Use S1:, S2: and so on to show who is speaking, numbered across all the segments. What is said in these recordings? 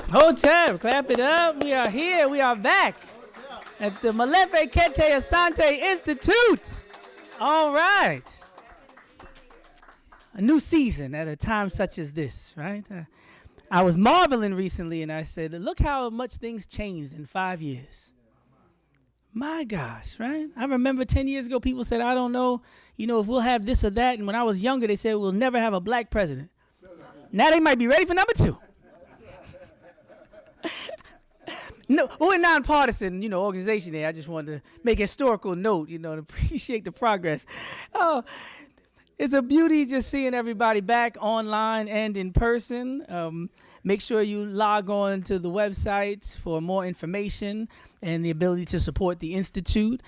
S1: Hotep, clap it up. We are here. We are back at the Molefe Kete Asante Institute. All right. A new season at a time such as this, right? I was marveling recently and I said, look how much things changed in 5 years. My gosh, right? I remember 10 years ago, people said, I don't know, if we'll have this or that. And when I was younger, they said, we'll never have a black president. Now they might be ready for number 2. No, we're a nonpartisan, organization there. I just wanted to make a historical note, to appreciate the progress. Oh, it's a beauty just seeing everybody back online and in person. Make sure you log on to the website for more information and the ability to support the Institute.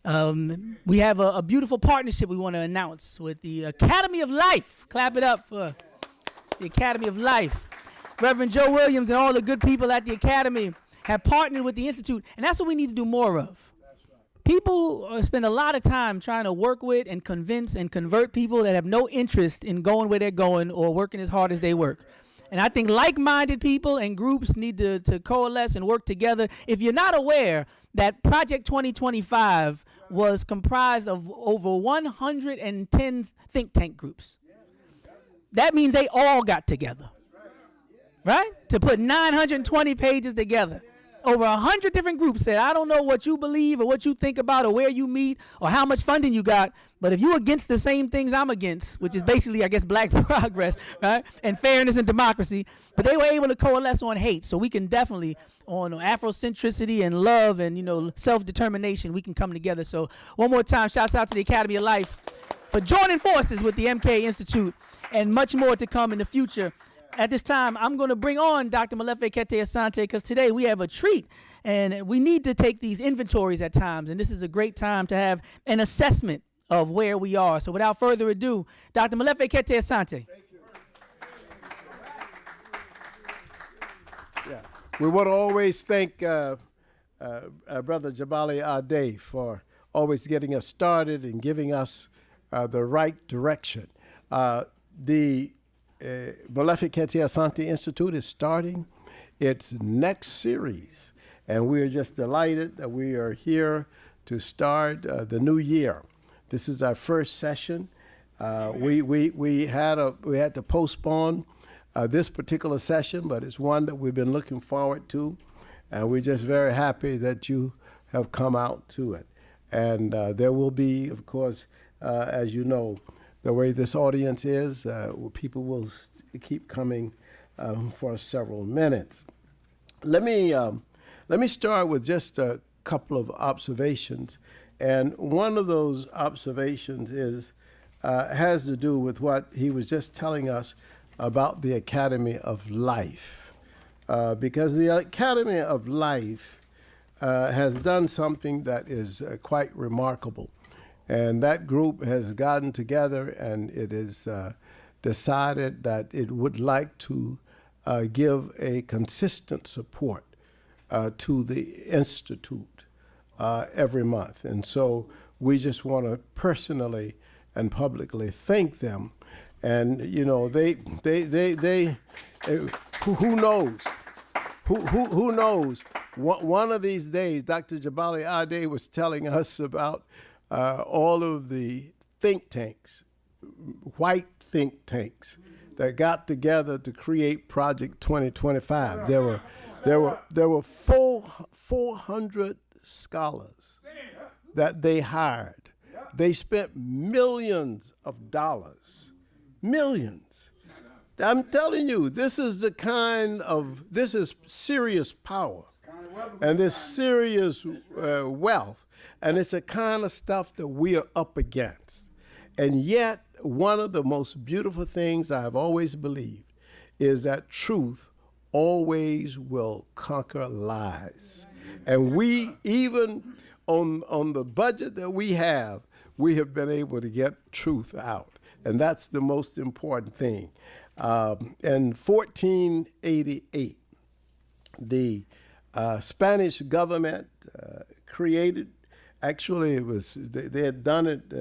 S1: We have a beautiful partnership we want to announce with the Academy of Life. Clap it up for the Academy of Life. Reverend Joe Williams and all the good people at the Academy have partnered with the Institute, and that's what we need to do more of. People spend a lot of time trying to work with and convince and convert people that have no interest in going where they're going or working as hard as they work. And I think like-minded people and groups need to coalesce and work together. If you're not aware that Project 2025 was comprised of over 110 think tank groups, that means they all got together, right? To put 920 pages together. Over 100 different groups said, I don't know what you believe or what you think about or where you meet or how much funding you got, but if you're against the same things I'm against, which is basically, I guess, black progress, right, and fairness and democracy, but they were able to coalesce on hate. So we can definitely, on Afrocentricity and love and, self-determination, we can come together. So one more time, shouts out to the Academy of Life for joining forces with the MK Institute and much more to come in the future. At this time, I'm going to bring on Dr. Molefe Kete Asante because today we have a treat and we need to take these inventories at times. And this is a great time to have an assessment of where we are. So without further ado, Dr. Molefe Kete Asante.
S2: Thank you. Yeah. We want to always thank Brother Jabali Ade for always getting us started and giving us the right direction. The Molefe Kete Asante Institute is starting its next series, and we are just delighted that we are here to start the new year. This is our first session. We had to postpone this particular session, but it's one that we've been looking forward to, and we're just very happy that you have come out to it. And there will be, of course, as you know, the way this audience is, people will keep coming for several minutes. Let me start with just a couple of observations, and one of those observations has to do with what he was just telling us about the Academy of Life, because the Academy of Life has done something that is quite remarkable. And that group has gotten together and it is decided that it would like to give a consistent support to the Institute every month. And so we just want to personally and publicly thank them. And, who knows? Who knows? One of these days, Dr. Jabali Ade was telling us about all of the think tanks, white think tanks, that got together to create Project 2025. There were 400 scholars that they hired. They spent millions of dollars, millions. I'm telling you, this is serious power, and this serious wealth. And it's the kind of stuff that we are up against. And yet, one of the most beautiful things I've always believed is that truth always will conquer lies. And we, even on the budget that we have been able to get truth out. And that's the most important thing. In 1488, the Spanish government created. Actually, they had done it,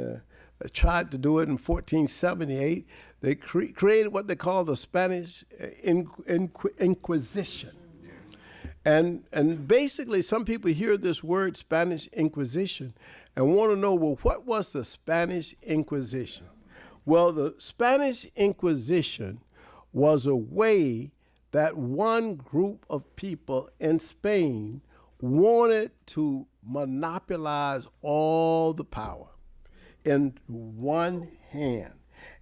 S2: tried to do it in 1478. They created what they call the Spanish Inquisition. And basically, some people hear this word Spanish Inquisition and want to know, well, what was the Spanish Inquisition? Well, the Spanish Inquisition was a way that one group of people in Spain wanted to monopolize all the power in one hand.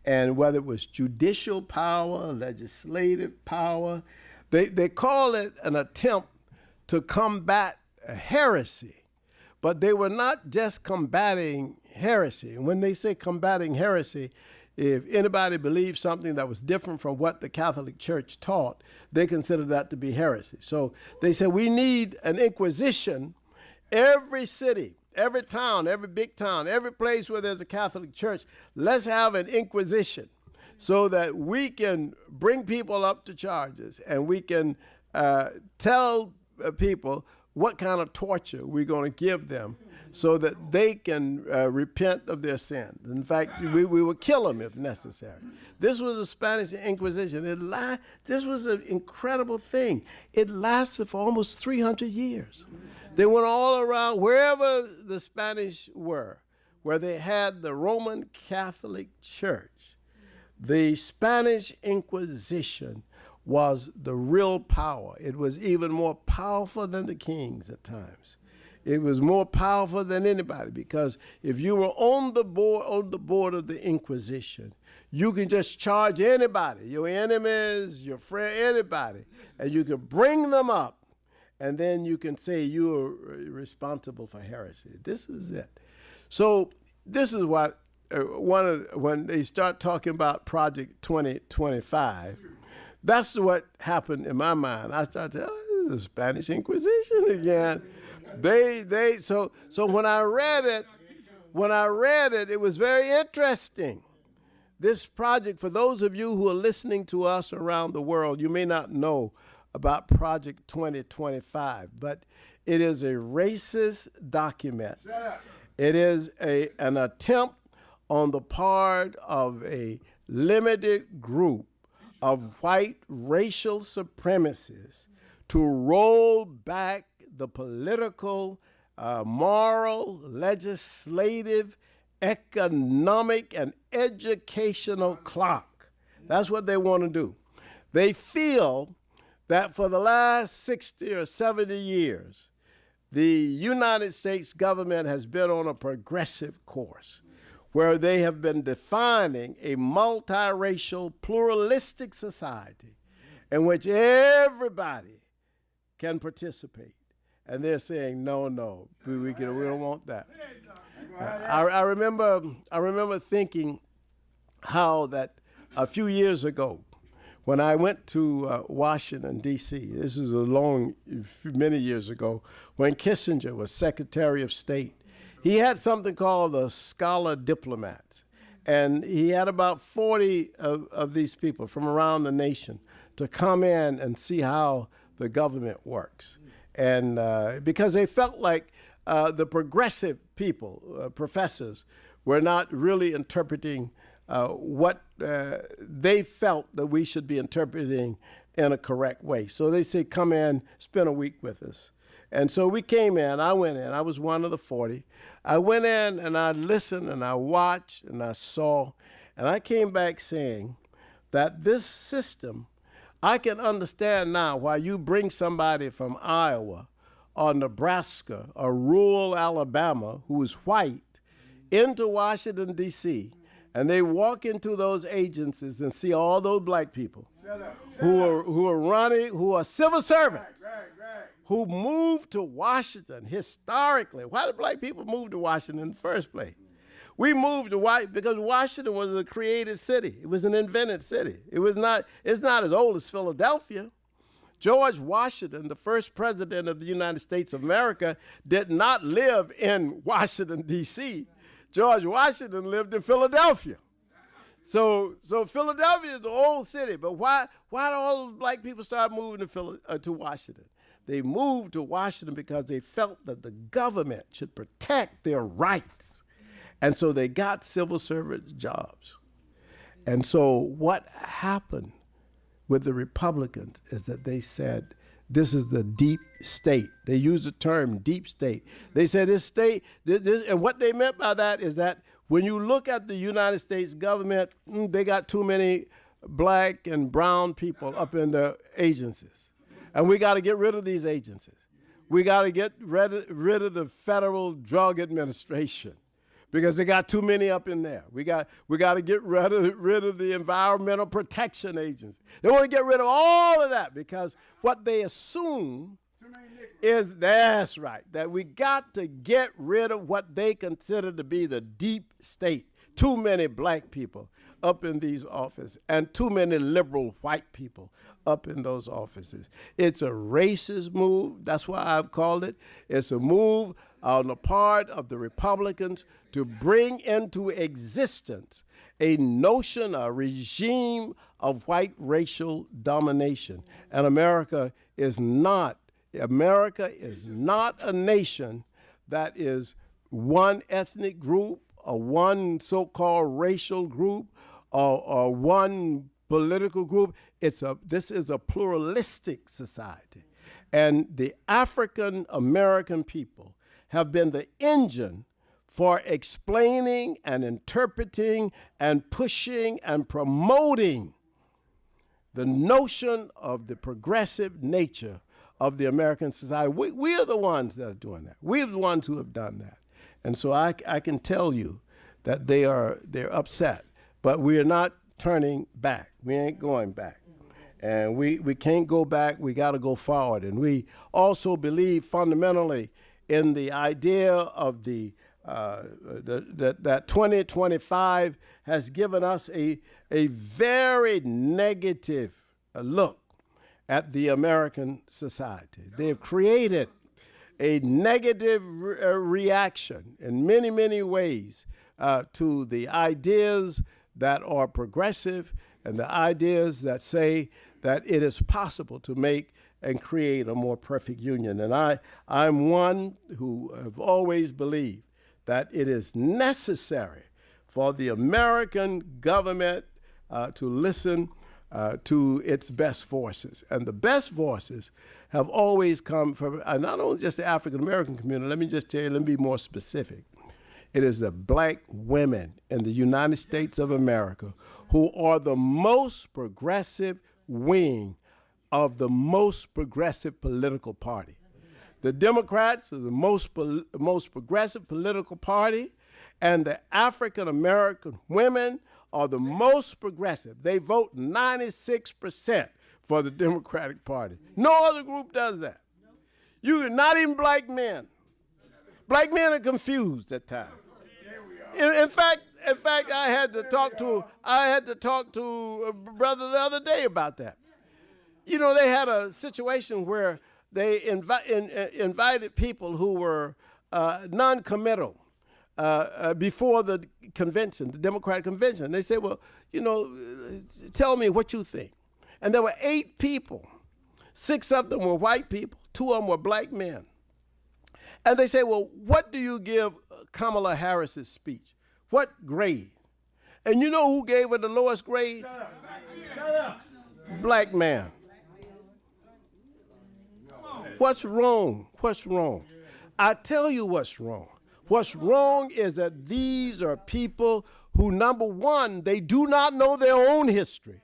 S2: And whether it was judicial power, legislative power, they call it an attempt to combat heresy. But they were not just combating heresy. And when they say combating heresy, if anybody believed something that was different from what the Catholic Church taught, they considered that to be heresy. So they said, we need an inquisition. Every city, every town, every big town, every place where there's a Catholic Church, let's have an inquisition so that we can bring people up to charges and we can tell people what kind of torture we're going to give them so that they can repent of their sins. In fact, we would kill them if necessary. This was the Spanish Inquisition. This was an incredible thing. It lasted for almost 300 years. They went all around, wherever the Spanish were, where they had the Roman Catholic Church. The Spanish Inquisition was the real power. It was even more powerful than the kings at times. It was more powerful than anybody, because if you were on the board of the Inquisition, you can just charge anybody, your enemies, your friend, anybody, and you can bring them up, and then you can say you are responsible for heresy. This is it. So this is what when they start talking about Project 2025, that's what happened in my mind. I started, oh, this is the Spanish Inquisition again. So when I read it, it was very interesting. This project, for those of you who are listening to us around the world, you may not know about Project 2025, but it is a racist document. It is an attempt on the part of a limited group of white racial supremacists to roll back the political, moral, legislative, economic, and educational clock. That's what they want to do. They feel that for the last 60 or 70 years, the United States government has been on a progressive course where they have been defining a multiracial, pluralistic society in which everybody can participate. And they're saying, no, we don't want that. I remember thinking how that a few years ago, when I went to Washington, D.C., this is many years ago, when Kissinger was Secretary of State, he had something called the Scholar Diplomats. And he had about 40 of these people from around the nation to come in and see how the government works. And because they felt like the progressive people, professors, were not really interpreting what they felt that we should be interpreting in a correct way. So they said, come in, spend a week with us. And so we came in, I went in, I was one of the 40. I went in and I listened and I watched and I saw, and I came back saying that this system, I can understand now why you bring somebody from Iowa or Nebraska or rural Alabama who is white into Washington, D.C., and they walk into those agencies and see all those black people who are running, who are civil servants, who moved to Washington historically. Why did black people move to Washington in the first place? We moved to Washington because Washington was a created city. It was an invented city. It's not as old as Philadelphia. George Washington, the first president of the United States of America, did not live in Washington, D.C. George Washington lived in Philadelphia. So Philadelphia is an old city, but why do all those black people start moving to Washington? They moved to Washington because they felt that the government should protect their rights. And so they got civil service jobs. And so what happened with the Republicans is that they said This is the deep state. They use the term deep state. They said this state, and what they meant by that is that when you look at the United States government, they got too many black and brown people up in the agencies. And we got to get rid of these agencies. We got to get rid of the Federal Drug Administration because they got too many up in there. We got to get rid of the Environmental Protection Agency. They want to get rid of all of that because what they assume is, that's right, that we got to get rid of what they consider to be the deep state. Too many black people up in these offices and too many liberal white people up in those offices. It's a racist move. That's why I've called it. It's a move on the part of the Republicans to bring into existence a notion, a regime of white racial domination. And America is not a nation that is one ethnic group or one so-called racial group or one political group. This is a pluralistic society. And the African American people have been the engine for explaining and interpreting and pushing and promoting the notion of the progressive nature of the American society. We are the ones that are doing that. We are the ones who have done that. And so I can tell you that they're upset, but we are not turning back. We ain't going back. And we can't go back. We got to go forward. And we also believe fundamentally in the idea of that 2025 has given us a very negative look at the American society. They've created a negative reaction in many, many ways to the ideas that are progressive and the ideas that say that it is possible to make and create a more perfect union. And I'm one who have always believed that it is necessary for the American government to listen to its best voices. And the best voices have always come from not only just the African American community. Let me just tell you, let me be more specific. It is the black women in the United States of America who are the most progressive wing of the most progressive political party. The Democrats are the most progressive political party, and the African American women are the most progressive. They vote 96% for the Democratic Party. No other group does that. Not even black men. Black men are confused at times. In fact, I had to talk to a brother the other day about that. You know, they had a situation where they invited people who were non-committal before the convention, the Democratic convention. They said, well, tell me what you think. And there were 8 people. 6 of them were white people. 2 of them were black men. And they say, well, what do you give Kamala Harris's speech? What grade? And you know who gave her the lowest grade? Shut up. Black man. What's wrong? What's wrong? I tell you what's wrong. What's wrong is that these are people who, number one, they do not know their own history.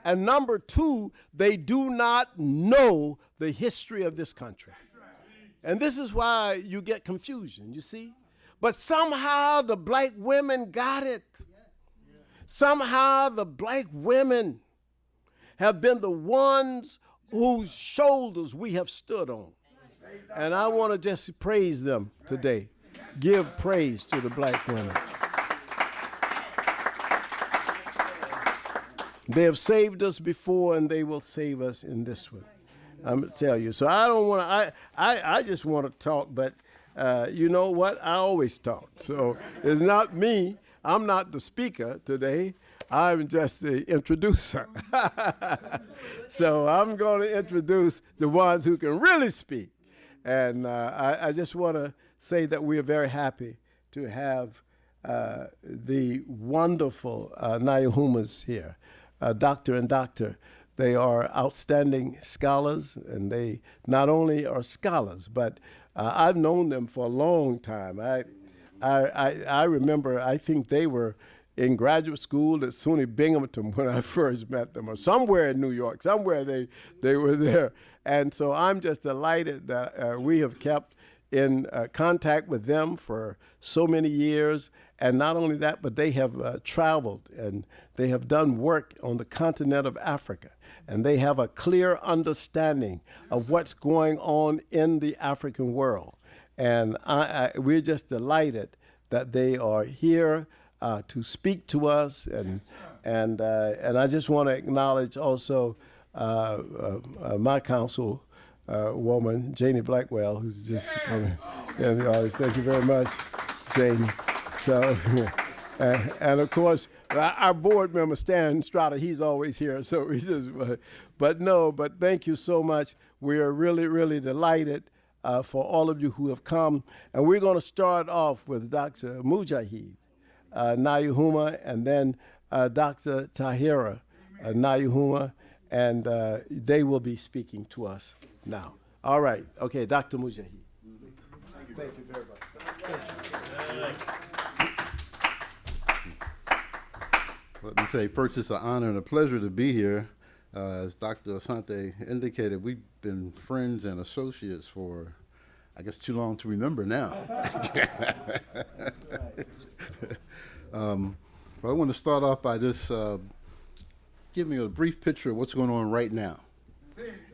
S2: And number 2, they do not know the history of this country. And this is why you get confusion, you see? But somehow the black women got it. Somehow the black women have been the ones whose shoulders we have stood on. And I want to just praise them today. Give praise to the black women. They have saved us before, and they will save us in this one. I'm going to tell you. So I don't want to, I just want to talk, but you know what? I always talk. So it's not me. I'm not the speaker today. I'm just the introducer. So I'm going to introduce the ones who can really speak. And I just want to say that we are very happy to have the wonderful Nyahumas here, Doctor and Doctor. They are outstanding scholars, and they not only are scholars, but I've known them for a long time. I remember, I think they were in graduate school at SUNY Binghamton when I first met them, or somewhere in New York, somewhere they were there. And so I'm just delighted that we have kept in contact with them for so many years. And not only that, but they have traveled and they have done work on the continent of Africa. And they have a clear understanding of what's going on in the African world. And we're just delighted that they are here to speak to us. And I just want to acknowledge also my council woman, Janie Blackwell, who's just coming in the audience. Thank you very much, Janie. So, and of course, our board member, Stan Strata, he's always here. So he just, but thank you so much. We are really, really delighted for all of you who have come. And we're going to start off with Dr. Majahid, Nyahuma, and then Dr. Tyahira, Nyahuma, and they will be speaking to us now. All right. Okay, Dr. Majahid. Thank you very much.
S3: Let me say, first, it's an honor and a pleasure to be here. As Dr. Asante indicated, we've been friends and associates for, I guess, too long to remember now. But I want to start off by just giving you a brief picture of what's going on right now,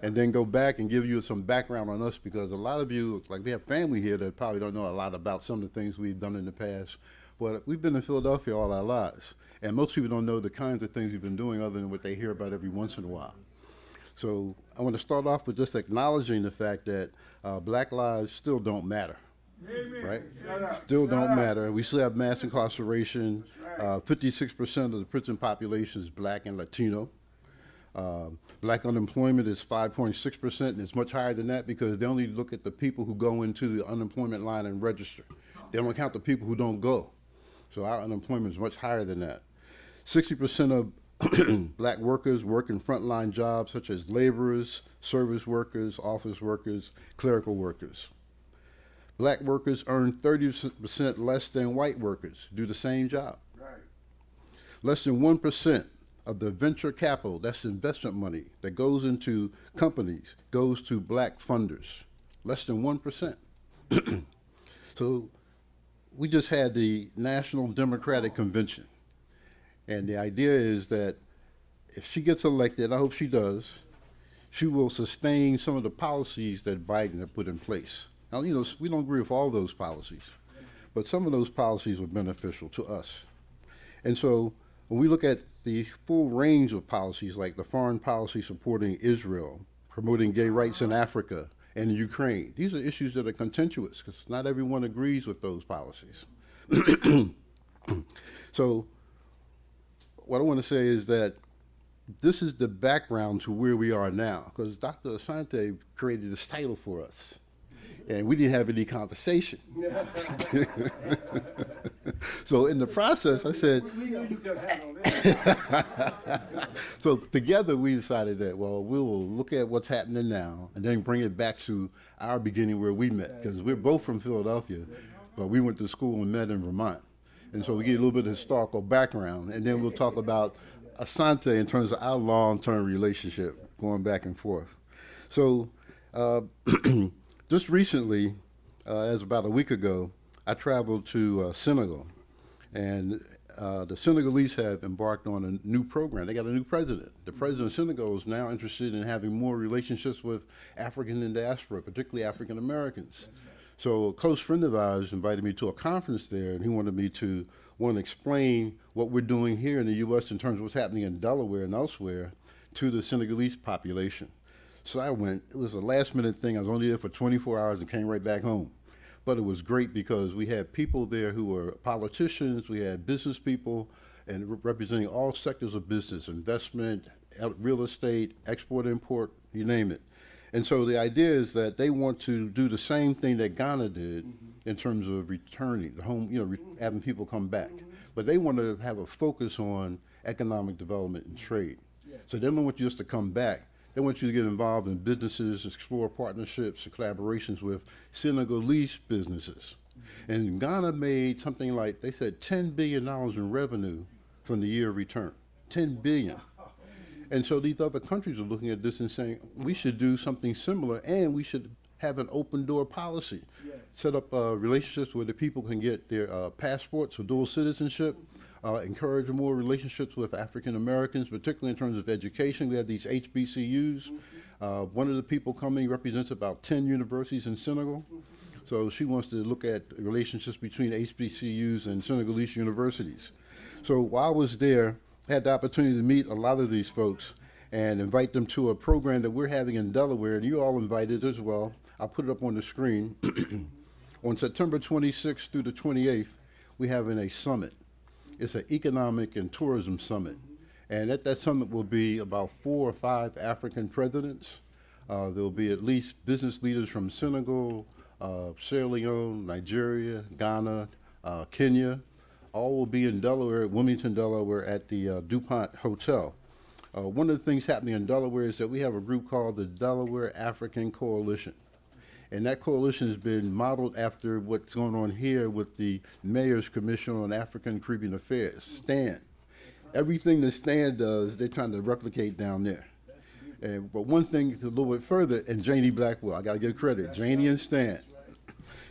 S3: and then go back and give you some background on us, because a lot of you, like we have family here that probably don't know a lot about some of the things we've done in the past, but we've been in Philadelphia all our lives. And most people don't know the kinds of things we've been doing other than what they hear about every once in a while. So I want to start off with just acknowledging the fact that black lives still don't matter, right? Still don't matter. We still have mass incarceration. 56% of the prison population is black and Latino. Black unemployment is 5.6%, and it's much higher than that because they only look at the people who go into the unemployment line and register. They don't count the people who don't go. So our unemployment is much higher than that. 60% of black workers work in frontline jobs such as laborers, service workers, office workers, clerical workers. Black workers earn 30% less than white workers do the same job. Right. Less than 1% of the venture capital, that's investment money that goes into companies, goes to black funders. Less than 1%. So we just had the National Democratic Convention. And the idea is that if she gets elected, I hope she does, she will sustain some of the policies that Biden had put in place. Now, you know, we don't agree with all those policies, but some of those policies were beneficial to us. And so when we look at the full range of policies, like the foreign policy supporting Israel, promoting gay rights in Africa and Ukraine, these are issues that are contentious because not everyone agrees with those policies. So what I want to say is that this is the background to where we are now, because Dr. Asante created this title for us, and we didn't have any conversation. So in the process, I said, we knew you could handle this. So together we decided that, well, we will look at what's happening now and then bring it back to our beginning where we met, because we're both from Philadelphia, but we went to school and met in Vermont. And so we get a little bit of historical background, and then we'll talk about Asante in terms of our long-term relationship going back and forth. So just recently, as about a week ago, I traveled to Senegal, and the Senegalese have embarked on a new program. They got a new president. The president of Senegal is now interested in having more relationships with African and diaspora, particularly African Americans. So a close friend of ours invited me to a conference there, and he wanted me to, explain what we're doing here in the U.S. in terms of what's happening in Delaware and elsewhere to the Senegalese population. So I went. It was a last-minute thing. I was only there for 24 hours and came right back home. But it was great because we had people there who were politicians, we had business people, and representing all sectors of business, investment, real estate, export, import, you name it. And so the idea is that they want to do the same thing that Ghana did in terms of returning the home, having people come back. But they want to have a focus on economic development and trade. So they don't want you just to come back. They want you to get involved in businesses, explore partnerships and collaborations with Senegalese businesses. And Ghana made something like, they said, $10 billion in revenue from the year of return. 10 billion. And so these other countries are looking at this and saying, we should do something similar, and we should have an open door policy. Set up relationships where the people can get their passports for dual citizenship, encourage more relationships with African Americans, particularly in terms of education. We have these HBCUs. One of the people coming represents about 10 universities in Senegal. So she wants to look at relationships between HBCUs and Senegalese universities. So while I was there, I had the opportunity to meet a lot of these folks and invite them to a program that we're having in Delaware, and you all invited as well. I'll put it up on the screen. On September 26th through the 28th, we're having a summit. It's an economic and tourism summit. And at that summit will be about 4 or 5 African presidents. There'll be at least business leaders from Senegal, Sierra Leone, Nigeria, Ghana, Kenya. All will be in Delaware, Wilmington, Delaware, at the DuPont Hotel. One of the things happening in Delaware is that we have a group called the Delaware African Coalition. And that coalition has been modeled after what's going on here with the Mayor's Commission on African and Caribbean Affairs, STAN. Everything that STAN does, they're trying to replicate down there. But one thing a little bit further, and Janie Blackwell, I gotta give credit, Janie and Stan.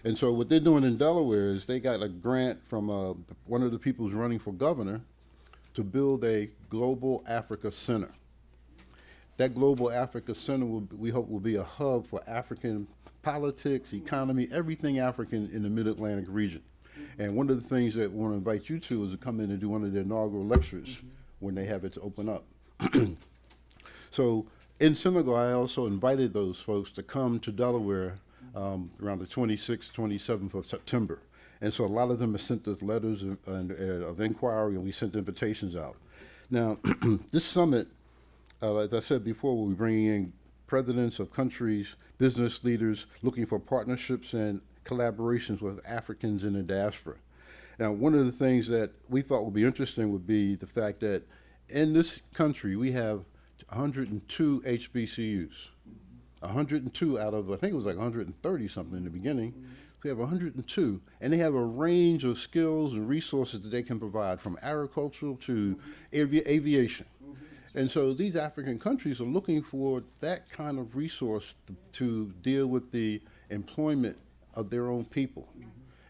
S3: And so what they're doing in Delaware is they got a grant from one of the people who's running for governor to build a global Africa center. That global Africa center, we hope, will be a hub for African politics, economy, everything African in the Mid-Atlantic region. And one of the things that we want to invite you to is to come in and do one of their inaugural lectures when they have it to open up. So in Senegal, I also invited those folks to come to Delaware around the 26th, 27th of September. And so a lot of them have sent us letters of inquiry, and we sent invitations out. Now, this summit, as I said before, we'll be bringing in presidents of countries, business leaders looking for partnerships and collaborations with Africans in the diaspora. Now, one of the things that we thought would be interesting would be the fact that in this country, we have 102 HBCUs. 102 out of, I think it was like 130 something in the beginning. We have 102, and they have a range of skills and resources that they can provide, from agricultural to aviation. And so these African countries are looking for that kind of resource to deal with the employment of their own people,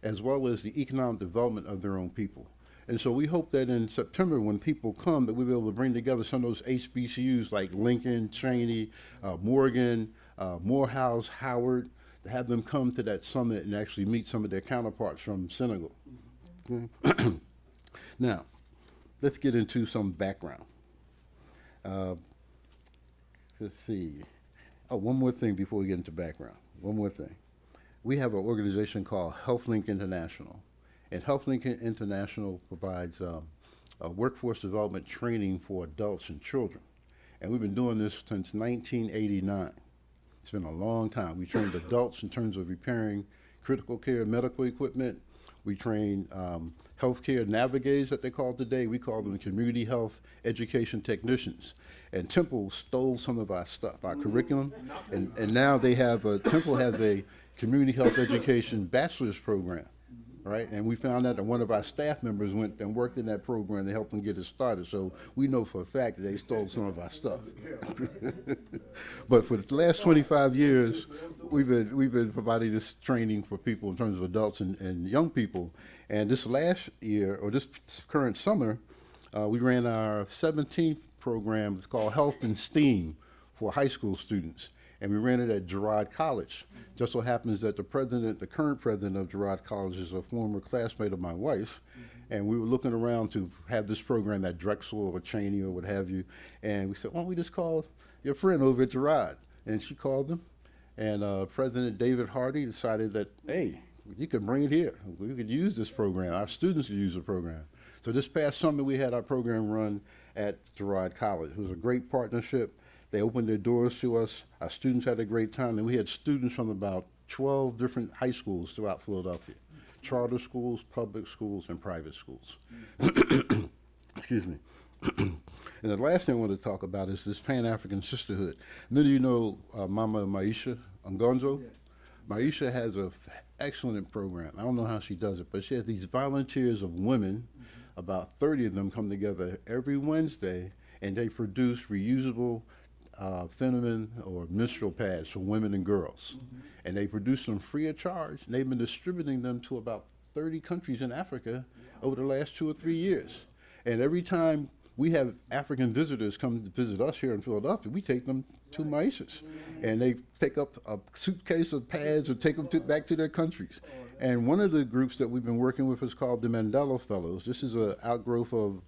S3: as well as the economic development of their own people. And so we hope that in September, when people come, that we'll be able to bring together some of those HBCUs like Lincoln, Cheney, Morgan, Morehouse, Howard, to have them come to that summit and actually meet some of their counterparts from Senegal. Okay. Now, let's get into some background. Let's see. Oh, one more thing before we get into background. One more thing. We have an organization called HealthLink International. And HealthLink International provides a workforce development training for adults and children. And we've been doing this since 1989. It's been a long time. We trained adults in terms of repairing critical care medical equipment. We train healthcare navigators, that they call today. We call them community health education technicians. And Temple stole some of our stuff, our curriculum, and now they have Temple has a community health education bachelor's program, right? And we found out that one of our staff members went and worked in that program to help them get it started. So we know for a fact that they stole some of our stuff. But for the last 25 years, we've been providing this training for people in terms of adults and young people. And this last year, or this current summer, we ran our 17th program. It's called Health and STEAM for high school students. And we ran it at Girard College. Just so happens that the current president of Girard College is a former classmate of my wife. And we were looking around to have this program at Drexel or Cheney or what have you. And we said, why don't we just call your friend over at Girard? And she called them. And President David Hardy decided that, hey, you can bring it here. We could use this program. Our students could use the program. So this past summer, we had our program run at Girard College. It was a great partnership. They opened their doors to us. Our students had a great time, and we had students from about 12 different high schools throughout Philadelphia, charter schools, public schools, and private schools. Excuse me. And the last thing I want to talk about is this Pan-African sisterhood. Many of you know Mama Maisha Ngonzo. Yes. Maisha has an excellent program. I don't know how she does it, but she has these volunteers of women. About 30 of them come together every Wednesday, and they produce reusable feminine or menstrual pads for women and girls. And they produce them free of charge. And they've been distributing them to about 30 countries in Africa over the last 2 or 3 years. And every time we have African visitors come to visit us here in Philadelphia, we take them to Maisha's. And they take up a suitcase of pads or take them back to their countries. And one of the groups that we've been working with is called the Mandela Fellows. This is an outgrowth of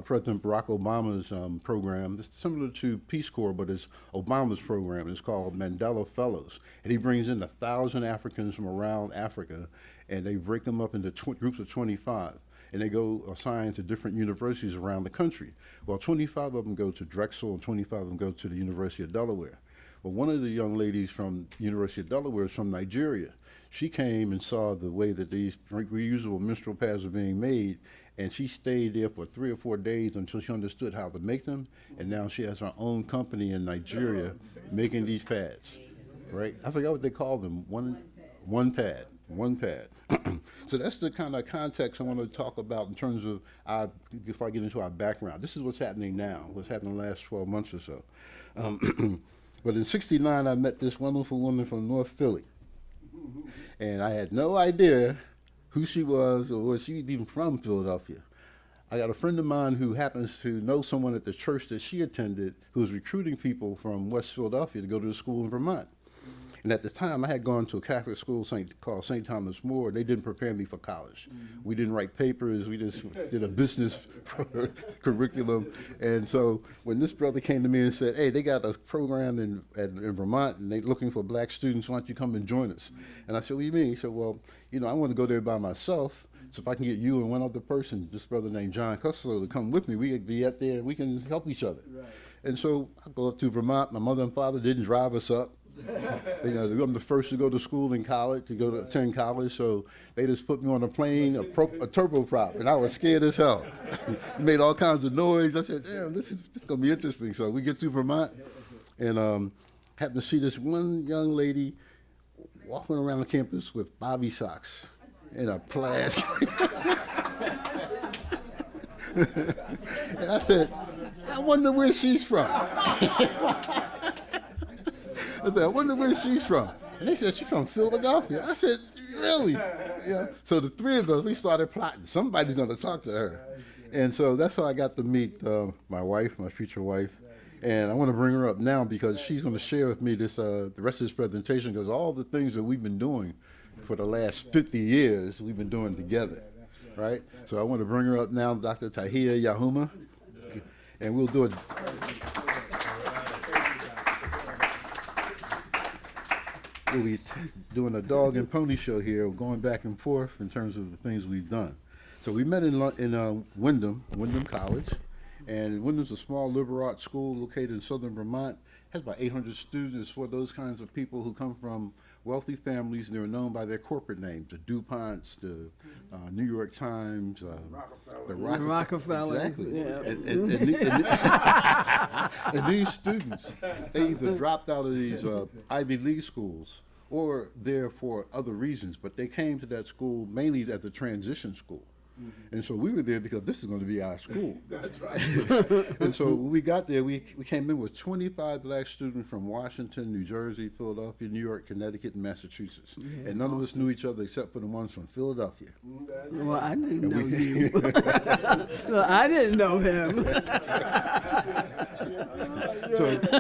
S3: President Barack Obama's program. It's similar to Peace Corps, but it's Obama's program. It's called Mandela Fellows. And he brings in 1,000 Africans from around Africa, and they break them up into groups of 25. And they go assigned to different universities around the country. Well, 25 of them go to Drexel, and 25 of them go to the University of Delaware. Well, one of the young ladies from the University of Delaware is from Nigeria. She came and saw the way that these reusable menstrual pads were being made, and she stayed there for 3 or 4 days until she understood how to make them, and now she has her own company in Nigeria making these pads, right? I forgot what they call them, one pad. So that's the kind of context I want to talk about in terms of, before I get into our background. This is what's happening now, what's happened the last 12 months or so. But in '69, I met this wonderful woman from North Philly. And I had no idea who she was or was she even from Philadelphia. I got a friend of mine who happens to know someone at the church that she attended who was recruiting people from West Philadelphia to go to the school in Vermont. And at the time, I had gone to a Catholic school called St. Thomas More. They didn't prepare me for college. We didn't write papers. We just did a business curriculum. And so when this brother came to me and said, hey, they got a program in Vermont, and they're looking for black students. Why don't you come and join us? And I said, what do you mean? He said, well, I want to go there by myself. So if I can get you and one other person, this brother named John Cuslow, to come with me, we could be out there and we can help each other. Right. And so I go up to Vermont. My mother and father didn't drive us up. I'm the first to go to school in college, to attend college, so they just put me on a plane, a turboprop, and I was scared as hell. Made all kinds of noise. I said, damn, this is going to be interesting. So we get to Vermont, and happen to see this one young lady walking around the campus with bobby socks and a plaid. And I said, I wonder where she's from. I wonder where she's from. And they said, she's from Philadelphia. I said, really? Yeah. So the three of us, we started plotting. Somebody's going to talk to her. And so that's how I got to meet my wife, my future wife. And I want to bring her up now because she's going to share with me this the rest of this presentation, because all the things that we've been doing for the last 50 years, we've been doing together, right? So I want to bring her up now, Dr. Tyahira Nyahuma, and we'll do it. We'll be doing a dog and pony show here, going back and forth in terms of the things we've done. So we met in Wyndham College, and Wyndham's a small liberal arts school located in southern Vermont. It has about 800 students for those kinds of people who come from wealthy families, and they're known by their corporate names, the DuPonts, the New York Times, the
S4: Rockefellers.
S3: Exactly.
S4: Yeah.
S3: And these students, they either dropped out of these Ivy League schools or there for other reasons, but they came to that school mainly as a transition school. Mm-hmm. And so we were there because this is going to be our school. That's right. And so when we got there, we came in with 25 black students from Washington, New Jersey, Philadelphia, New York, Connecticut, and Massachusetts. Yeah, and none of us knew each other except for the ones from Philadelphia.
S4: Well, I didn't know you. Well, I didn't know him.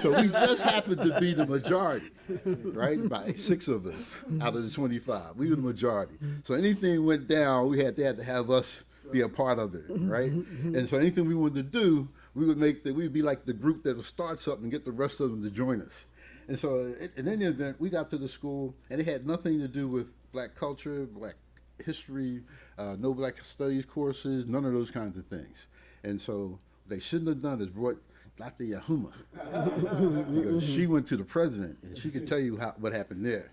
S3: So we just happened to be the majority, right? By 6 of us out of the 25. We were the majority. So anything went down, we had to have us be a part of it, right? And so anything we wanted to do, we'd be like the group that would start something and get the rest of them to join us. And so in any event, we got to the school, and it had nothing to do with black culture, black history, no black studies courses, none of those kinds of things. And so they shouldn't have done is brought Dr. Nyahuma, because she went to the president, and she could tell you what happened there.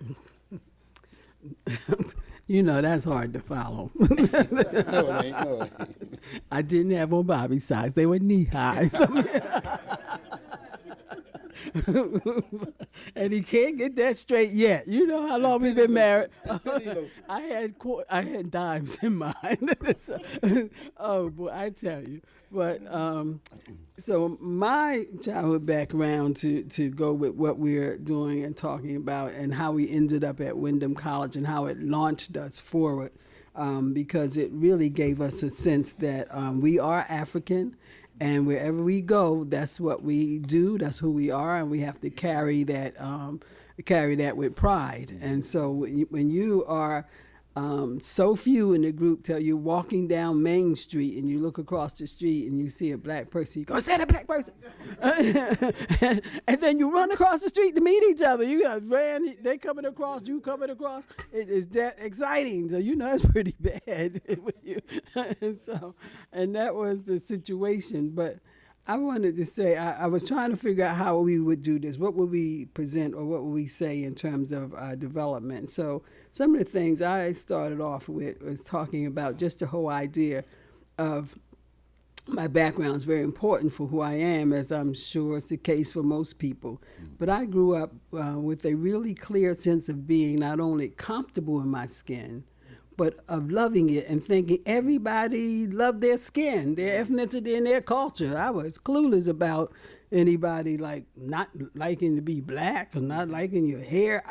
S4: You know, that's hard to follow.
S3: No, it ain't. No, it ain't.
S4: I didn't have on Bobby size. They were knee high. And he can't get that straight yet. You know how long we've been married. I had dimes in mind. Oh boy, I tell you. But so my childhood background to go with what we're doing and talking about, and how we ended up at Wyndham College and how it launched us forward, because it really gave us a sense that we are African. And wherever we go, that's what we do. That's who we are, and we have to carry that with pride. And so when you are so few in the group, till you're walking down Main Street and you look across the street and you see a black person, you go, "Is that a black person?" And then you run across the street to meet each other. You guys ran, they coming across, you coming across. It is that exciting. So you know it's pretty bad with you. And that was the situation. But I wanted to say, I was trying to figure out how we would do this. What would we present, or what would we say in terms of development? So some of the things I started off with was talking about just the whole idea of my background is very important for who I am, as I'm sure is the case for most people. But I grew up with a really clear sense of being not only comfortable in my skin, but of loving it and thinking everybody loved their skin, their ethnicity, and their culture. I was clueless about anybody like not liking to be black or not liking your hair.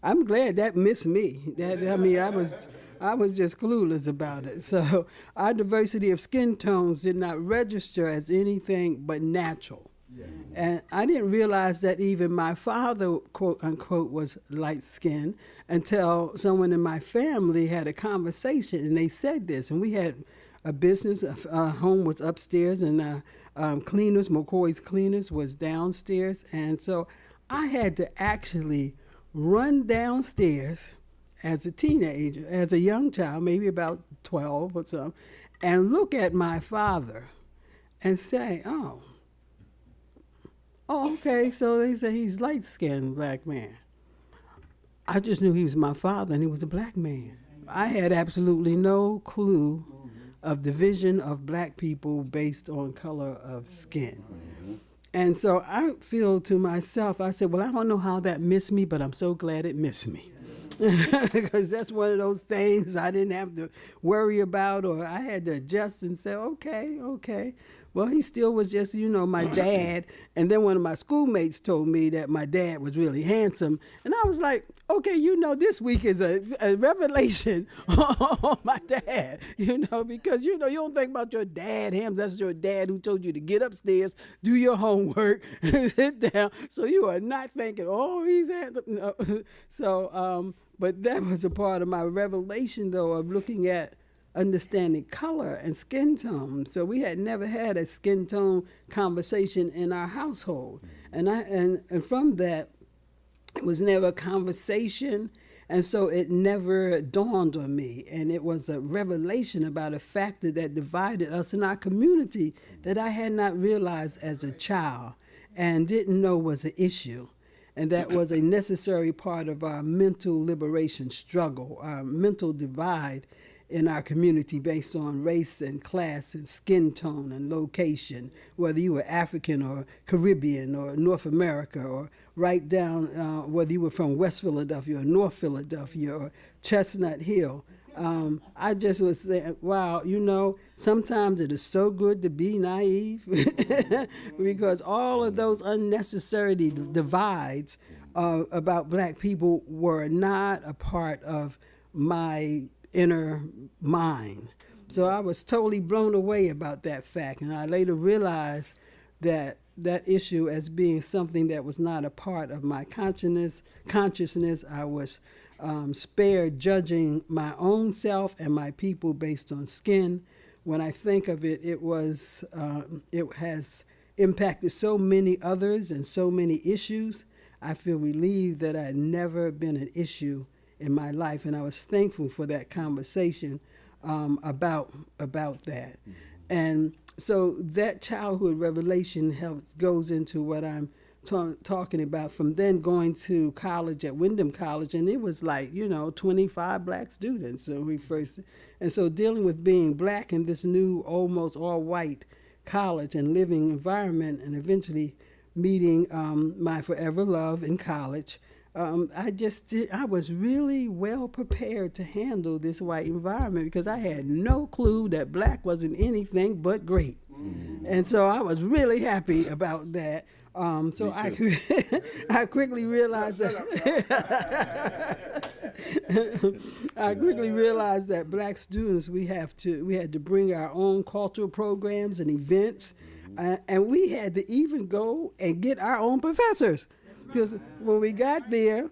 S4: I'm glad that missed me. I was just clueless about it. So our diversity of skin tones did not register as anything but natural. Yes. And I didn't realize that even my father, quote unquote, was light skinned until someone in my family had a conversation and they said this. And we had a business, home was upstairs, and cleaners, McCoy's Cleaners was downstairs. And so I had to actually run downstairs as a teenager, as a young child, maybe about 12 or so, and look at my father and say, oh, okay, so they say he's light-skinned black man. I just knew he was my father and he was a black man. I had absolutely no clue of the vision of black people based on color of skin. And so I feel to myself, I said, well, I don't know how that missed me, but I'm so glad it missed me. Because that's one of those things I didn't have to worry about, or I had to adjust and say, okay. Well, he still was just, my dad. And then one of my schoolmates told me that my dad was really handsome. And I was like, okay, this week is a revelation on my dad, because, you don't think about your dad, him. That's your dad who told you to get upstairs, do your homework, sit down. So you are not thinking, oh, he's handsome. No. So, but that was a part of my revelation, though, of looking at understanding color and skin tone. So we had never had a skin tone conversation in our household. And from that, it was never a conversation. And so it never dawned on me. And it was a revelation about a factor that divided us in our community that I had not realized as a child and didn't know was an issue. And that was a necessary part of our mental liberation struggle, our mental divide in our community based on race and class and skin tone and location, whether you were African or Caribbean or North America, or right down whether you were from West Philadelphia or North Philadelphia or Chestnut Hill. I just was saying, wow, sometimes it is so good to be naive because all of those unnecessary divides about black people were not a part of my inner mind. So I was totally blown away about that fact. And I later realized that issue as being something that was not a part of my consciousness. I was spared judging my own self and my people based on skin. When I think of it, it has impacted so many others and so many issues. I feel relieved that I had never been an issue in my life, and I was thankful for that conversation about that. And so that childhood revelation goes into what I'm talking about from then going to college at Wyndham College, and it was like 25 black students. And so dealing with being black in this new almost all white college and living environment, and eventually meeting my forever love in college. I was really well prepared to handle this white environment because I had no clue that black wasn't anything but great. And so I was really happy about that. I quickly realized that black students, we had to bring our own cultural programs and events, and we had to even go and get our own professors. Because when we got there,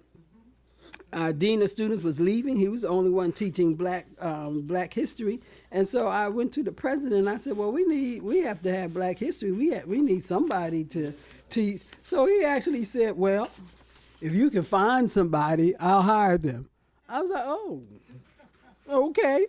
S4: our dean of students was leaving. He was the only one teaching black history. And so I went to the president and I said, well, we have to have black history. We need somebody to teach. So he actually said, well, if you can find somebody, I'll hire them. I was like, oh, okay.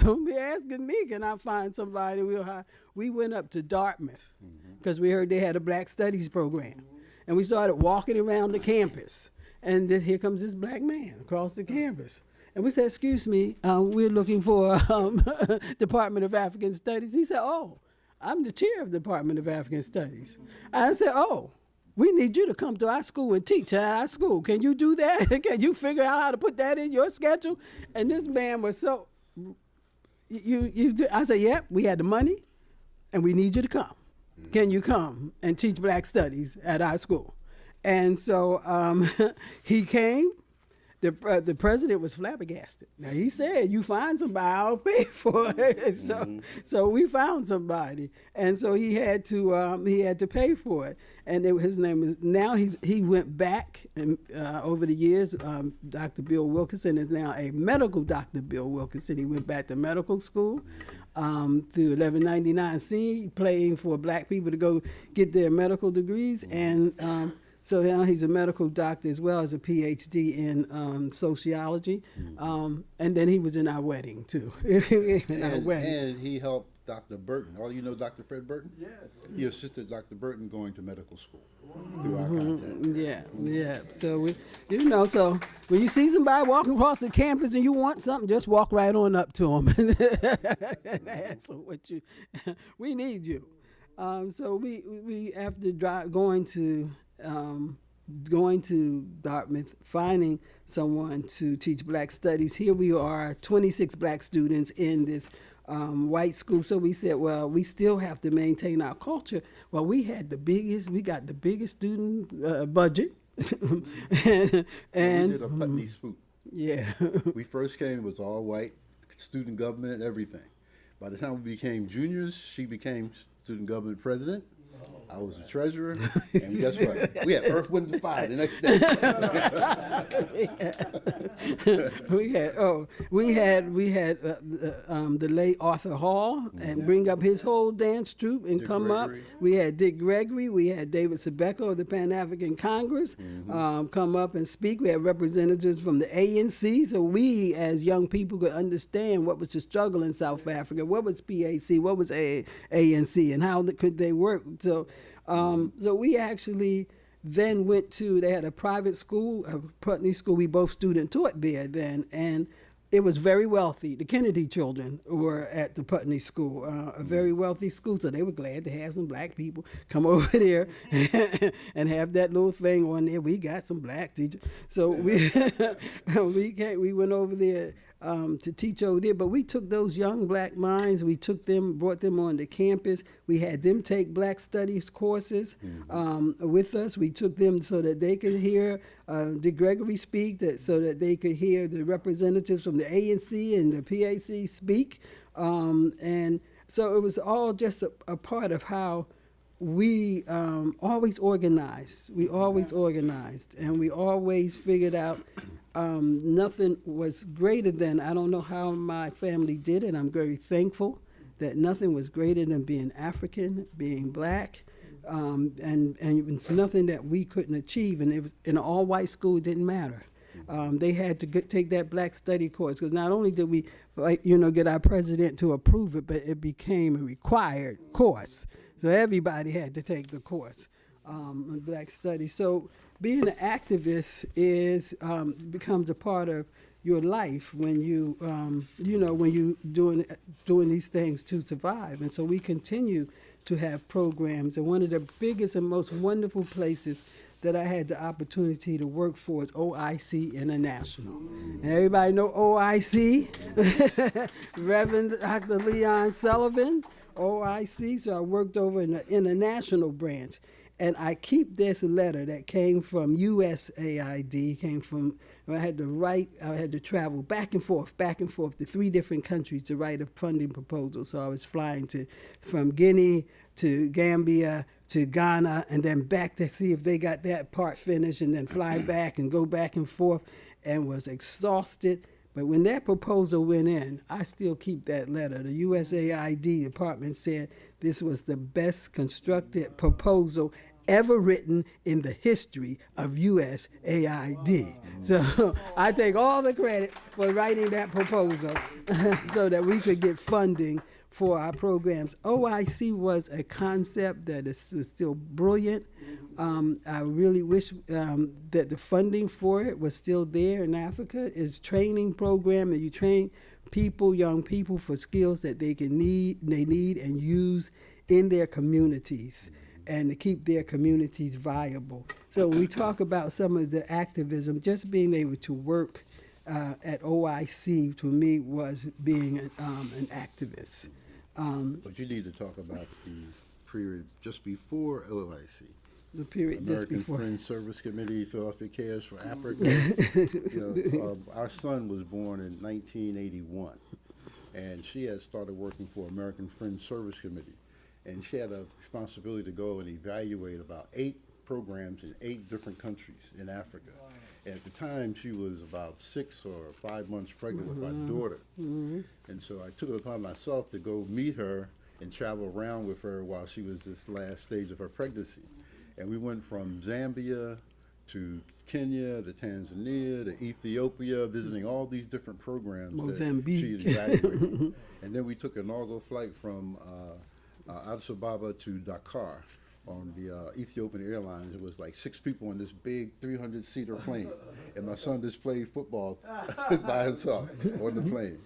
S4: Don't be asking me, can I find somebody we'll hire? We went up to Dartmouth because we heard they had a black studies program. And we started walking around the campus. And then here comes this black man across the campus. And we said, excuse me, we're looking for Department of African Studies. He said, oh, I'm the chair of the Department of African Studies. I said, oh, we need you to come to our school and teach at our school. Can you do that? Can you figure out how to put that in your schedule? And this man was so, I said, yep, we had the money and we need you to come. Can you come and teach black studies at our school? And so he came. The president was flabbergasted. Now he said, "You find somebody, I'll pay for it." So we found somebody, and so he had to pay for it. And his name is now he went back and over the years. Dr. Bill Wilkinson is now a medical Dr. Bill Wilkinson. He went back to medical school through 1199C, paying for black people to go get their medical degrees and. So now he's a medical doctor as well as a PhD in sociology. And then he was in our wedding, too.
S3: And he helped Dr. Burton. You know Dr. Fred Burton? Yes. He assisted Dr. Burton going to medical school through our contact.
S4: Yeah. So, so when you see somebody walking across the campus and you want something, just walk right on up to them and ask them we need you. So we after going to Dartmouth, finding someone to teach black studies. Here we are, 26 black students in this white school. So we said, well, we still have to maintain our culture. Well, we got the biggest student budget.
S3: and we did a Putney swoop.
S4: Yeah.
S3: We first came, it was all white, student government and everything. By the time we became juniors, she became student government president. I was the treasurer, and guess what? We had Earth, Wind, and Fire the next day. we had the late Arthur Hall and bring up his whole dance troupe and Dick come Gregory. Up. We had Dick Gregory. We had David Sebeco of the Pan African Congress come up and speak. We had representatives from the ANC, so we as young people could understand what was the struggle in South Africa, what was PAC, what was ANC, and how could they work. So we actually then went to, they had a private school, a Putney school. We both student taught there then, and it was very wealthy. The Kennedy children were at the Putney school, a very wealthy school, so they were glad to have some black people come over there and have that little thing on there. We got some black teachers. So we went over there to teach over there, but we took those young black minds, brought them onto campus. We had them take black studies courses with us. We took them so that they could hear Dick Gregory speak, so that they could hear the representatives from the ANC and the PAC speak. And so it was all just a part of how we always organized. We always organized, and we always figured out nothing was greater than, I don't know how my family did it, I'm very thankful that nothing was greater than being African, being black, and it's nothing that we couldn't achieve, and it was, in an all-white school, it didn't matter. They had to take that black study course, because not only did we get our president to approve it, but it became a required course. So everybody had to take the course.
S4: and Black studies. So being an activist is becomes a part of your life when you when you doing these things to survive. And so we continue to have programs. And one of the biggest and most wonderful places that I had the opportunity to work for is OIC International. And everybody know OIC, Reverend Dr. Leon Sullivan, OIC. So I worked over in the international branch. And I keep this letter that came from USAID, I had to travel back and forth to 3 different countries to write a funding proposal. So I was flying from Guinea to Gambia to Ghana and then back to see if they got that part finished and then fly back and go back and forth and was exhausted. But when that proposal went in, I still keep that letter. The USAID department said this was the best constructed proposal ever written in the history of USAID. So I take all the credit for writing that proposal so that we could get funding for our programs. OIC was a concept that was still brilliant. I really wish that the funding for it was still there in Africa. It's training program, and you train people, young people, for skills that they need and use in their communities and to keep their communities viable. So when we talk about some of the activism, just being able to work at OIC, to me, was being an activist.
S3: But you need to talk about the period just before OIC.
S4: The period
S3: American
S4: just before.
S3: Friends Service Committee, Philadelphia Cares for Africa. Our son was born in 1981, and she had started working for American Friends Service Committee, and she had a responsibility to go and evaluate about 8 programs in 8 different countries in Africa. And at the time, she was about 6 or 5 months pregnant with our daughter. And so I took it upon myself to go meet her and travel around with her while she was this last stage of her pregnancy. And we went from Zambia to Kenya to Tanzania to Ethiopia, visiting all these different programs
S4: Mozambique.
S3: that she had evaluated. And then we took an inaugural flight from Addis Ababa to Dakar on the Ethiopian Airlines. It was like 6 people on this big 300-seater plane, and my son just played football by himself on the plane.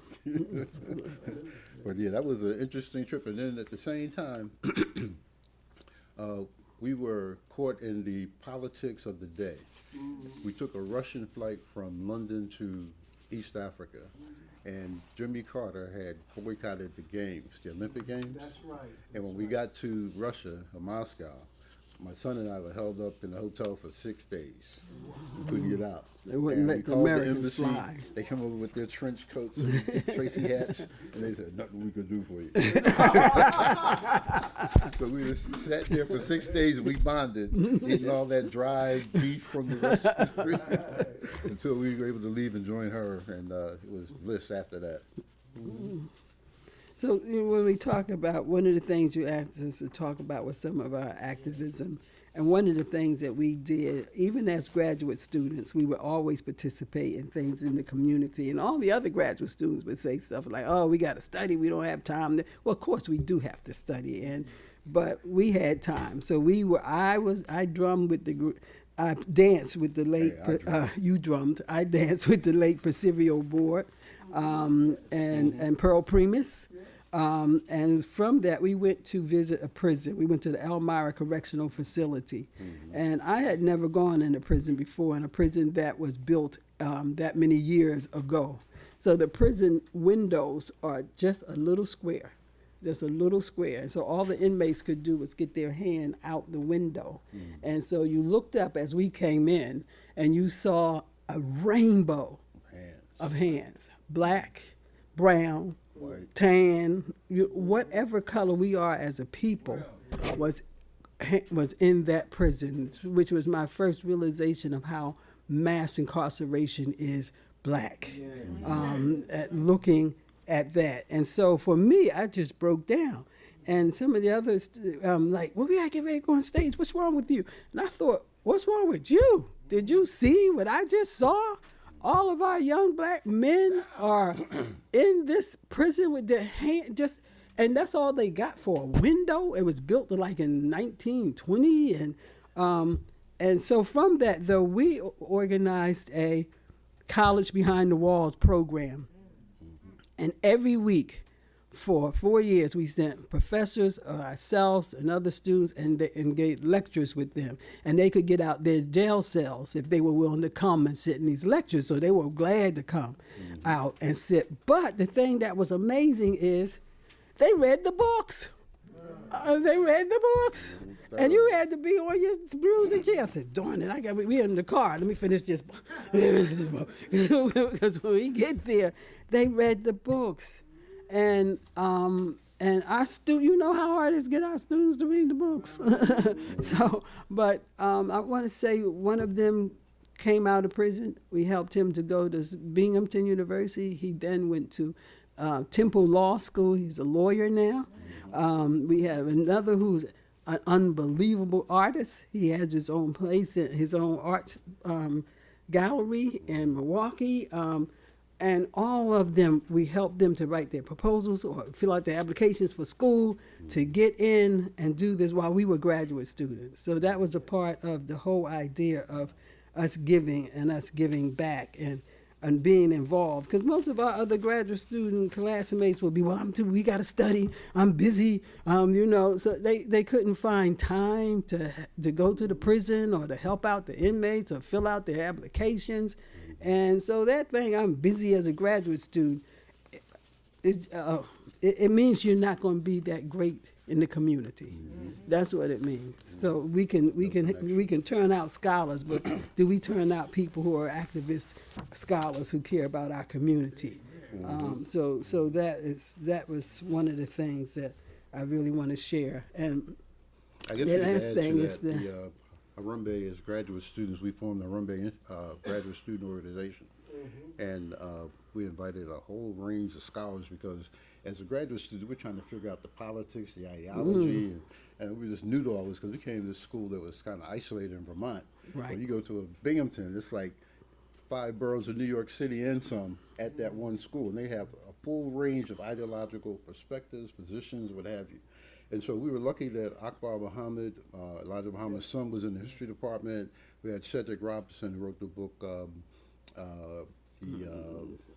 S3: But yeah, that was an interesting trip. And then at the same time, we were caught in the politics of the day. We took a Russian flight from London to East Africa, and Jimmy Carter had boycotted the games, the Olympic Games.
S2: That's right.
S3: And when we got to Russia, or Moscow, my son and I were held up in the hotel for 6 days. We couldn't get out.
S4: They wouldn't
S3: And
S4: let
S3: we
S4: the
S3: called
S4: Americans
S3: embassy.
S4: fly.
S3: They came over with their trench coats and Tracy hats, and they said, nothing we could do for you. So we just sat there for 6 days, and we bonded, eating all that dried beef from the restaurant until we were able to leave and join her, and it was bliss after that.
S4: So when we talk about, one of the things you asked us to talk about was some of our activism. And one of the things that we did, even as graduate students, we would always participate in things in the community. And all the other graduate students would say stuff like, oh, we got to study, we don't have time. Well, of course we do have to study, but we had time. So I drummed with the group. I danced with the late, you drummed. I danced with the late Presidio Board and Pearl Primus. And from that, we went to visit a prison. We went to the Elmira Correctional Facility. And I had never gone in a prison before, in a prison that was built that many years ago. So the prison windows are just a little square. Just a little square. And so all the inmates could do was get their hand out the window. And so you looked up as we came in, and you saw a rainbow of hands. Black, brown, white, tan, whatever color we are as a people was in that prison, which was my first realization of how mass incarceration is black, looking at that. And so for me, I just broke down. And some of the others, like, well, we got to get ready to go on stage. What's wrong with you? And I thought, what's wrong with you? Did you see what I just saw? All of our young black men are in this prison with their hand and that's all they got for a window. It was built like in 1920, and And so from that, though, we organized a College Behind the Walls program. And every week for 4 years, we sent professors, ourselves, and other students, and gave lectures with them. And they could get out their jail cells if they were willing to come and sit in these lectures. So they were glad to come out and sit. But the thing that was amazing is they read the books. They read the books. And you had to be on your bruised and I said, darn it, we in the car. Let me finish this book. Because when we get there, they read the books. And our you know how hard it is to get our students to read the books. But I want to say one of them came out of prison. We helped him to go to Binghamton University. He then went to Temple Law School. He's a lawyer now. We have another who's an unbelievable artist. He has his own place, his own art gallery in Milwaukee. And all of them, we helped them to write their proposals or fill out their applications for school to get in and do this while we were graduate students. So that was a part of the whole idea of us giving and us giving back and being involved. Because most of our other graduate student classmates would be, well, we got to study, I'm busy, so they couldn't find time to go to the prison or to help out the inmates or fill out their applications. And so that thing, I'm busy as a graduate student, it means you're not going to be that great in the community. Mm-hmm. That's what it means. So we can turn out scholars, but do we turn out people who are activist scholars who care about our community? Mm-hmm. So that was one of the things that I really want to share. And
S3: I guess
S4: the last thing is
S3: Harambee, as graduate students, we formed the Harambee Graduate Student Organization. Mm-hmm. And we invited a whole range of scholars because as a graduate student, we're trying to figure out the politics, the ideology, and we just new to all this because we came to this school that was kind of isolated in Vermont.
S4: Right.
S3: When you go to a Binghamton, it's like 5 boroughs of New York City and some at that one school. And they have a full range of ideological perspectives, positions, what have you. And so we were lucky that Akbar Muhammad, Elijah Muhammad's son, was in the history department. We had Cedric Robinson, who wrote the book, what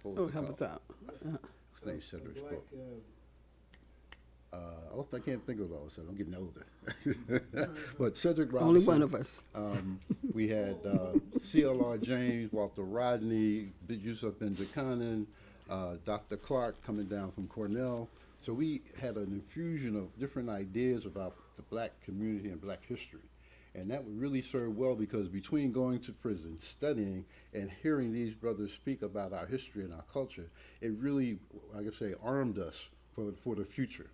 S3: was it called? His name's Cedric's book. I can't think of it all, so I'm getting older. But Cedric Robinson.
S4: Only one of us.
S3: We had C.L.R. James, Walter Rodney, Yusuf Benjikanan, Dr. Clark coming down from Cornell. So we had an infusion of different ideas about the black community and black history. And that would really serve well because between going to prison, studying, and hearing these brothers speak about our history and our culture, it really, like I say, armed us for the future.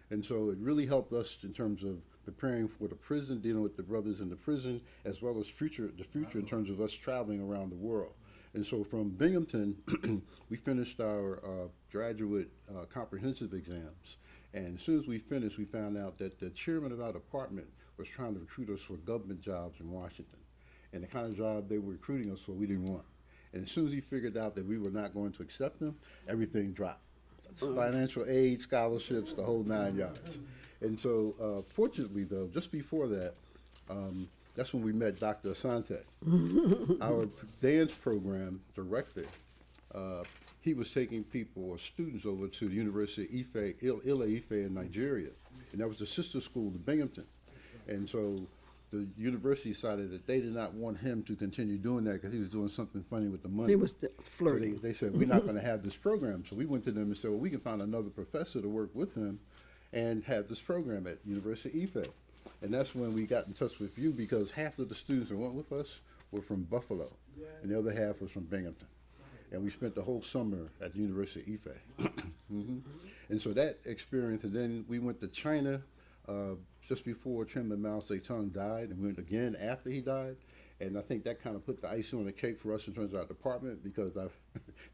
S3: And so it really helped us in terms of preparing for the prison, dealing with the brothers in the prison, as well as the future in terms of us traveling around the world. And so from Binghamton, we finished our graduate comprehensive exams. And as soon as we finished, we found out that the chairman of our department was trying to recruit us for government jobs in Washington. And the kind of job they were recruiting us for, we didn't want. And as soon as he figured out that we were not going to accept them, everything dropped. Financial aid, scholarships, the whole 9 yards. And so fortunately, though, just before that, that's when we met Dr. Asante. Our dance program director, he was taking people or students over to the University of Ife, Ile-Ife in Nigeria. And that was the sister school to Binghamton. And so the university decided that they did not want him to continue doing that because he was doing something funny with the money.
S4: He was flirting.
S3: So they said, we're not going to have this program. So we went to them and said, well, we can find another professor to work with him and have this program at University of Ife. And that's when we got in touch with you because half of the students that went with us were from Buffalo, and the other half was from Binghamton. And we spent the whole summer at the University of Ife. And so that experience, and then we went to China just before Chairman Mao Zedong died, and we went again after he died. And I think that kind of put the icing on the cake for us in terms of our department because our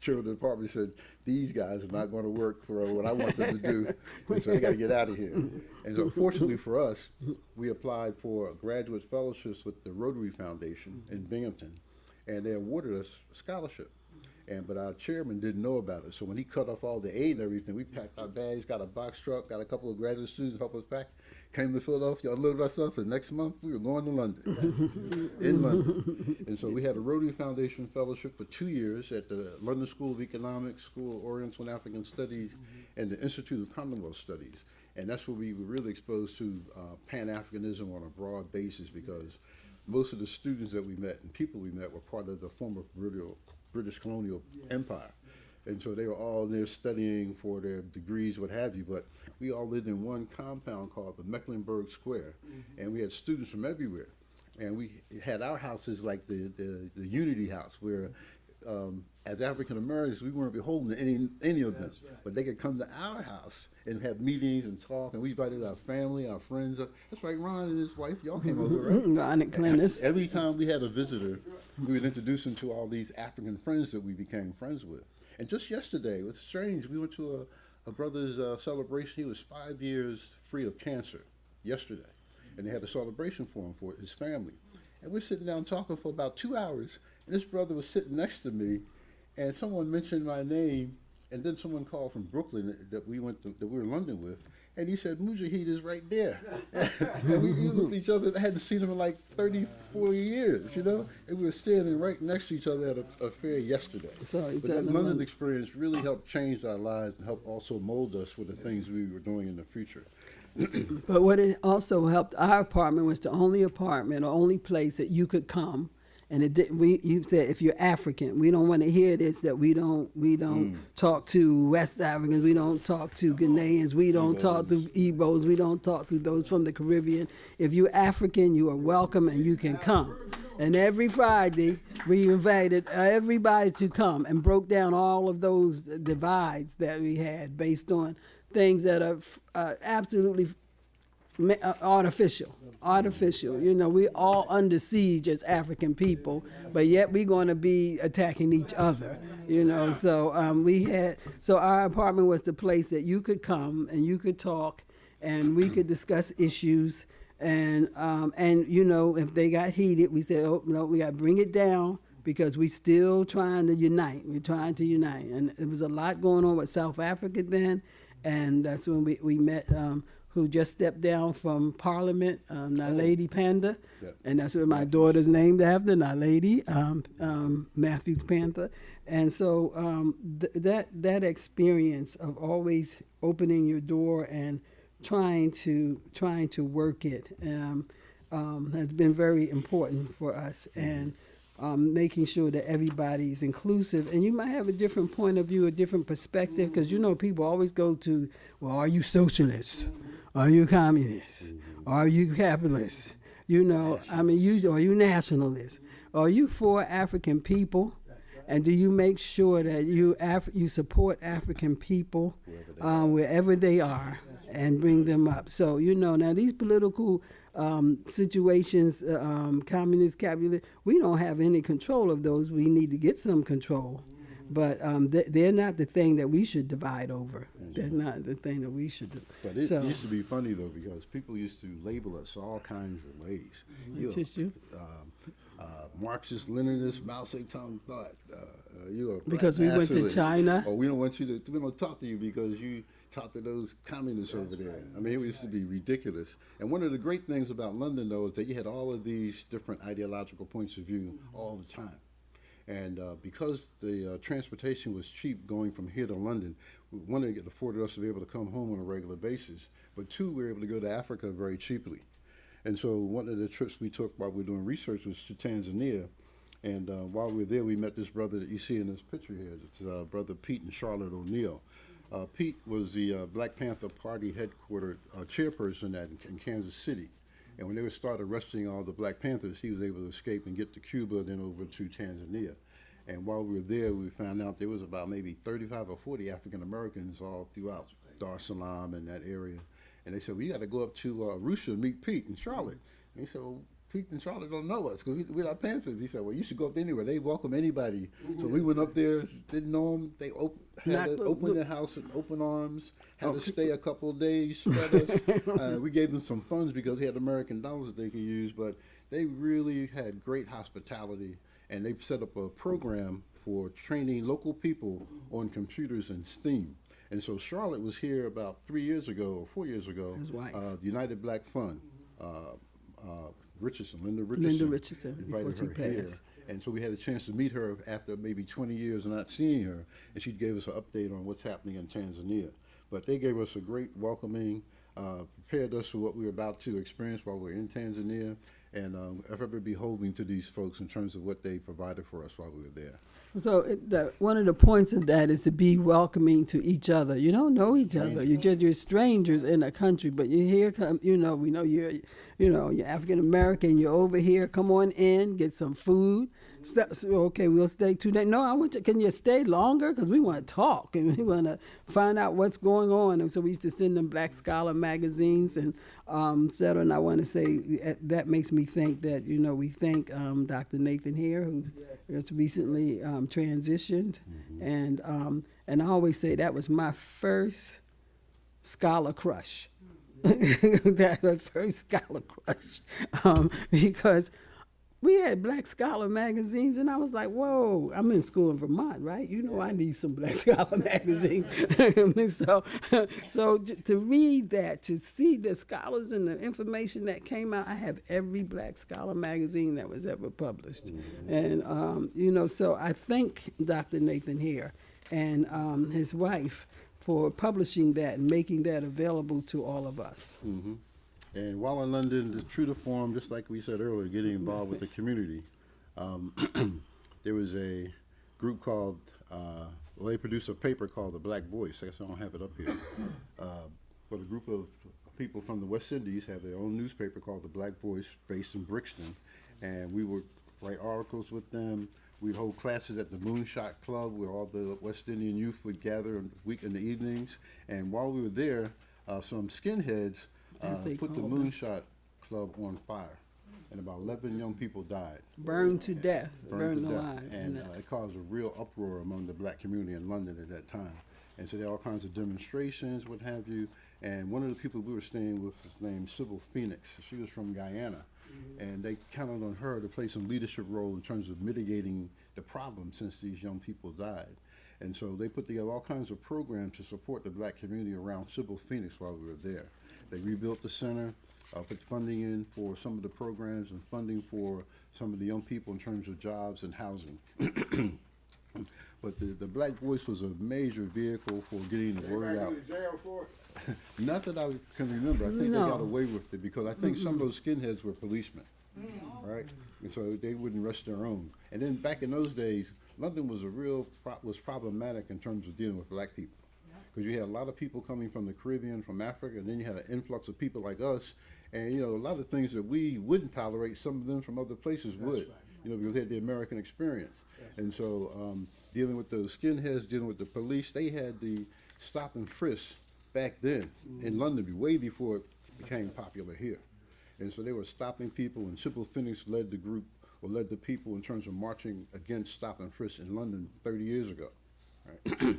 S3: chair of the department said, these guys are not going to work for what I want them to do, and so they got to get out of here. And so fortunately for us, we applied for graduate fellowships with the Rotary Foundation in Binghamton, and they awarded us a scholarship. But our chairman didn't know about it. So when he cut off all the aid and everything, we packed our bags, got a box truck, got a couple of graduate students help us pack, came to Philadelphia, unloaded our stuff, and next month we were going to London, in London. And so we had a Rotary Foundation Fellowship for 2 years at the London School of Economics, School of Oriental and African Studies, and the Institute of Commonwealth Studies. And that's where we were really exposed to Pan-Africanism on a broad basis, because most of the students that we met and people we met were part of the former British colonial empire. And so they were all there studying for their degrees, what have you, but we all lived in one compound called the Mecklenburg Square, and we had students from everywhere. And we had our houses like the Unity House, where as African Americans, we weren't beholden to any of them, but they could come to our house and have meetings and talk, and we invited our family, our friends. That's right, Ron and his wife, y'all came over, right?
S4: Ron and Clintus.
S3: Every time we had a visitor, we would introduce them to all these African friends that we became friends with. And just yesterday, it was strange, we went to a brother's celebration. He was 5 years free of cancer yesterday, and they had a celebration for him, for his family. And we're sitting down talking for about 2 hours, and this brother was sitting next to me, and someone mentioned my name, and then someone called from Brooklyn that we were in London with, and he said, Majahid is right there. And we looked at each other. I hadn't seen him in like 30, 40 years, you know? And we were standing right next to each other at a fair yesterday. But that London experience really helped change our lives and helped also mold us for the things we were doing in the future.
S4: But what it also helped, our apartment was the only apartment or only place that you could come. And it did, you said if you're African, we don't want to hear this, that we don't talk to West Africans, we don't talk to Ghanaians, we don't talk to Igbos, we don't talk to those from the Caribbean. If you're African, you are welcome and you can come. And every Friday, we invited everybody to come and broke down all of those divides that we had based on things that are absolutely artificial. You know, we all under siege as African people, but yet we're going to be attacking each other, you know. So our apartment was the place that you could come and you could talk and we could discuss issues. And you know, if they got heated, we said, oh, no, we got to bring it down, because we still trying to unite. We're trying to unite. And there was a lot going on with South Africa then, and that's when we met who just stepped down from Parliament, Naledi Panda, and that's what my daughter's named after, Naledi Matthews Panther. And so that experience of always opening your door and trying to work it has been very important for us, and making sure that everybody's inclusive. And you might have a different point of view, a different perspective, because you know people always go to, well, are you socialists? Are you communists? Are you capitalists? You know, I mean, are you nationalists? Are you for African people? And do you make sure that you support African people wherever they are and bring them up? So, you know, now these political situations, communist, capitalist, we don't have any control of those. We need to get some control. But they're not the thing that we should divide over. They're not the thing that we should do.
S3: But it used to be funny, though, because people used to label us all kinds of ways. Marxist, Leninist, Mao Zedong thought. You're a
S4: because we went to China.
S3: Or we don't talk to you because you talk to those communists over there. I mean, it used to be ridiculous. And one of the great things about London, though, is that you had all of these different ideological points of view all the time. And because the transportation was cheap going from here to London, one, it afforded us to be able to come home on a regular basis, but two, we were able to go to Africa very cheaply. And so one of the trips we took while we were doing research was to Tanzania. And while we were there, we met this brother that you see in this picture here. It's Brother Pete and Charlotte O'Neill. Pete was the Black Panther Party headquartered chairperson in Kansas City. And when they would start arresting all the Black Panthers, he was able to escape and get to Cuba, then over to Tanzania. And while we were there, we found out there was about maybe 35 or 40 African Americans all throughout Dar es Salaam and that area. And they said, well, you got to go up to Arusha and meet Pete and Charlotte. And he said, well, Pete and Charlotte don't know us because we're not Panthers. He said, well, you should go up there anywhere. They welcome anybody. So we went up there, didn't know them. They opened their house with open arms, had to stay a couple of days, fed us. We gave them some funds because we had American dollars that they could use, but they really had great hospitality, and they set up a program for training local people on computers and STEAM. And so Charlotte was here about 3 years ago or 4 years ago.
S4: His wife.
S3: The United Black Fund, Linda Richardson
S4: before
S3: invited
S4: she
S3: her here.
S4: passed.
S3: And so we had a chance to meet her after maybe 20 years of not seeing her, and she gave us an update on what's happening in Tanzania. But they gave us a great welcoming, prepared us for what we were about to experience while we were in Tanzania, and I'm ever beholding to these folks in terms of what they provided for us while we were there.
S4: So one of the points of that is to be welcoming to each other. You don't know each other. You're strangers in a country, but you here come. We know you're African American. You're over here. Come on in, get some food. Okay, we'll stay 2 days. No, I want you. Can you stay longer? Because we want to talk and we want to find out what's going on. And so we used to send them Black Scholar magazines and et cetera. And I want to say that makes me think that we thank Dr. Nathan here, who has recently transitioned, and I always say that was my first scholar crush. That was first scholar crush, because we had Black Scholar magazines, and I was like, whoa, I'm in school in Vermont, right? I need some Black Scholar magazine. So to read that, to see the scholars and the information that came out, I have every Black Scholar magazine that was ever published. And, so I thank Dr. Nathan here and his wife for publishing that and making that available to all of us.
S3: Mm-hmm. And while in London, true to form, just like we said earlier, getting involved with the community, there was a group called, they produced a paper called The Black Voice. I guess I don't have it up here. But a group of people from the West Indies have their own newspaper called The Black Voice, based in Brixton. And we would write articles with them. We'd hold classes at the Moonshot Club where all the West Indian youth would gather in the evenings. And while we were there, some skinheads put the Moonshot Club on fire, and about 11 young people died.
S4: Burned to death.
S3: Burned alive. And it caused a real uproar among the black community in London at that time. And so there were all kinds of demonstrations, what have you. And one of the people we were staying with was named Sybil Phoenix. She was from Guyana. And they counted on her to play some leadership role in terms of mitigating the problem since these young people died. And so they put together all kinds of programs to support the black community around Sybil Phoenix while we were there. They rebuilt the center, put funding in for some of the programs and funding for some of the young people in terms of jobs and housing. But the Black Voice was a major vehicle for getting the word out.
S2: Jail for it?
S3: Not that I can remember. I think they got away with it because I think some of those skinheads were policemen, right? And so they wouldn't arrest their own. And then back in those days, London was was problematic in terms of dealing with black people. Because you had a lot of people coming from the Caribbean, from Africa, and then you had an influx of people like us. And, a lot of things that we wouldn't tolerate, some of them from other places would, because they had the American experience. And so dealing with those skinheads, dealing with the police, they had the stop and frisk back then in London, way before it became popular here. And so they were stopping people, and Sybil Phoenix led the group, or led the people in terms of marching against stop and frisk in London 30 years ago. Right?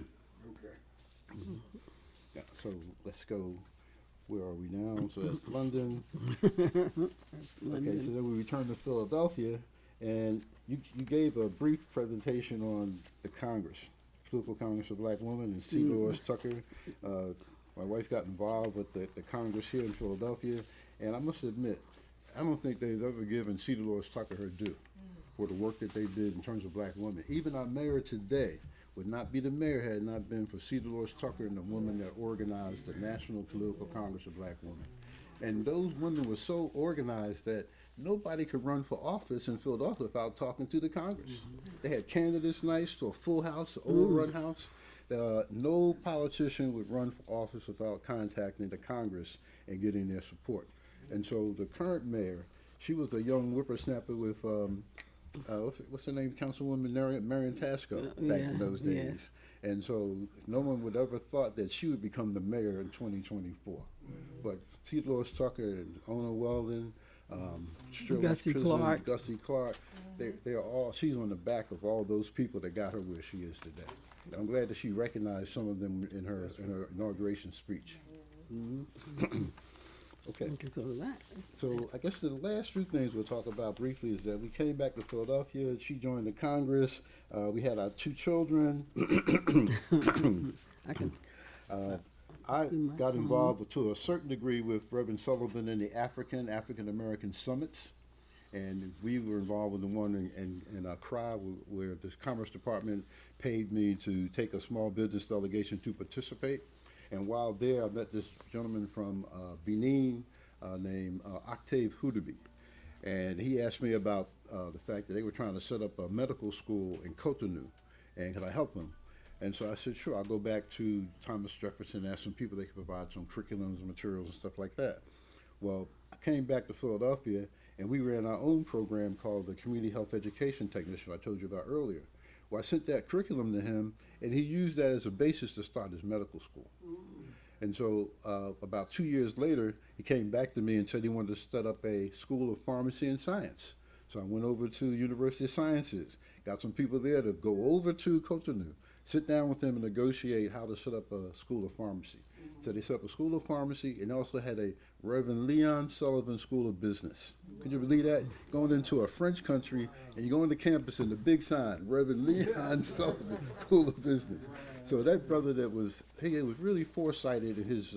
S3: Yeah, so let's go. Where are we now? So that's London. Okay, so then we return to Philadelphia, and you gave a brief presentation on the Congress, Political Congress of Black Women, and C. Dolores Tucker. My wife got involved with the Congress here in Philadelphia, and I must admit, I don't think they've ever given C. Dolores Tucker her due for the work that they did in terms of black women. Even our mayor today would not be the mayor had it not been for C. Dolores Tucker and the woman that organized the National Political Congress of Black Women. And those women were so organized that nobody could run for office in Philadelphia without talking to the Congress. They had candidates nights to a full house, an overrun house. No politician would run for office without contacting the Congress and getting their support. And so the current mayor, she was a young whippersnapper with, what's her name, Councilwoman Marion Tasco back in those days. Yes. And so no one would ever thought that she would become the mayor in 2024. But T. Dolores Tucker and Ona Weldon,
S4: Gussie Clark,
S3: they are all, she's on the back of all those people that got her where she is today. And I'm glad that she recognized some of them in her inauguration speech. Okay.
S4: So
S3: So I guess the last few things we'll talk about briefly is that we came back to Philadelphia. She joined the Congress. We had our 2 children.
S4: I can.
S3: I got involved to a certain degree with Reverend Sullivan in the African American summits, and we were involved with the one in Accra, where the Commerce Department paid me to take a small business delegation to participate. And while there, I met this gentleman from Benin named Activism, and he asked me about the fact that they were trying to set up a medical school in Cotonou, and could I help them? And so I said, sure, I'll go back to Thomas Jefferson and ask some people they could provide some curriculums and materials and stuff like that. Well, I came back to Philadelphia, and we ran our own program called the Community Health Education Technician I told you about earlier. Well, I sent that curriculum to him, and he used that as a basis to start his medical school. And so about 2 years later, he came back to me and said he wanted to set up a School of Pharmacy and Science. So I went over to University of Sciences, got some people there to go over to Cotonou, sit down with them and negotiate how to set up a School of Pharmacy. So they set up a School of Pharmacy and also had a Reverend Leon Sullivan School of Business. Could you believe that? Going into a French country and you go into campus and the big sign, Reverend Leon Sullivan School of Business. So that brother was really foresighted in his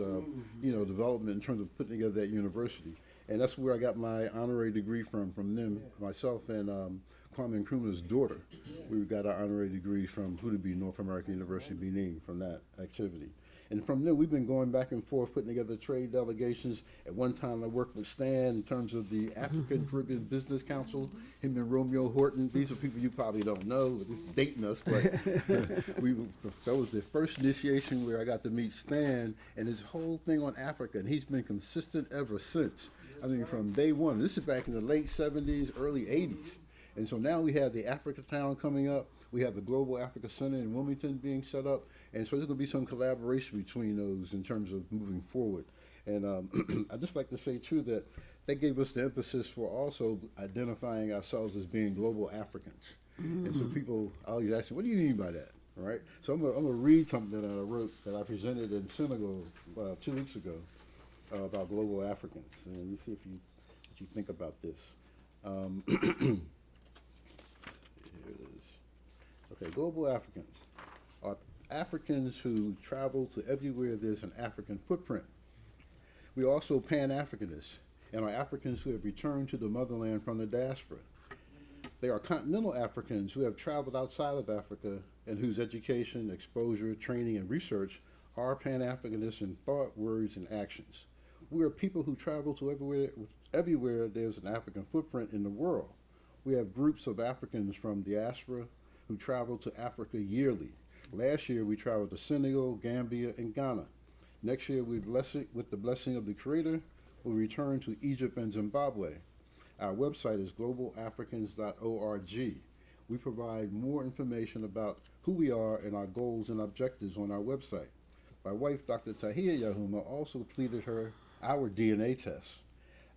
S3: development in terms of putting together that university. And that's where I got my honorary degree from them, myself and Kwame Nkrumah's daughter. We got our honorary degree from Hudabi, North American University, Benin, from that activity. And from there, we've been going back and forth, putting together trade delegations. At one time, I worked with Stan in terms of the African Caribbean Business Council, him and Romeo Horton. These are people you probably don't know, but it's dating us, but that was the first initiation where I got to meet Stan and his whole thing on Africa, and he's been consistent ever since. I mean, from day one. This is back in the late 70s, early 80s. And so now we have the Africa Town coming up. We have the Global Africa Center in Wilmington being set up. And so there's going to be some collaboration between those in terms of moving forward. And I'd just like to say, too, that they gave us the emphasis for also identifying ourselves as being global Africans. Mm-hmm. And so people always ask me, what do you mean by that? All right? So I'm going to read something that I wrote that I presented in Senegal 2 weeks ago about global Africans. And let me see what you think about this. Here it is. Okay, global Africans are Africans who travel to everywhere there's an African footprint. We are also Pan-Africanists and are Africans who have returned to the motherland from the diaspora. They are continental Africans who have traveled outside of Africa and whose education, exposure, training, and research are Pan-Africanists in thought, words, and actions. We are people who travel to everywhere there's an African footprint in the world. We have groups of Africans from diaspora who travel to Africa yearly. Last year, we traveled to Senegal, Gambia, and Ghana. Next year, with the blessing of the Creator, we'll return to Egypt and Zimbabwe. Our website is globalafricans.org. We provide more information about who we are and our goals and objectives on our website. My wife, Dr. Tyahira Nyahuma, also completed our DNA test.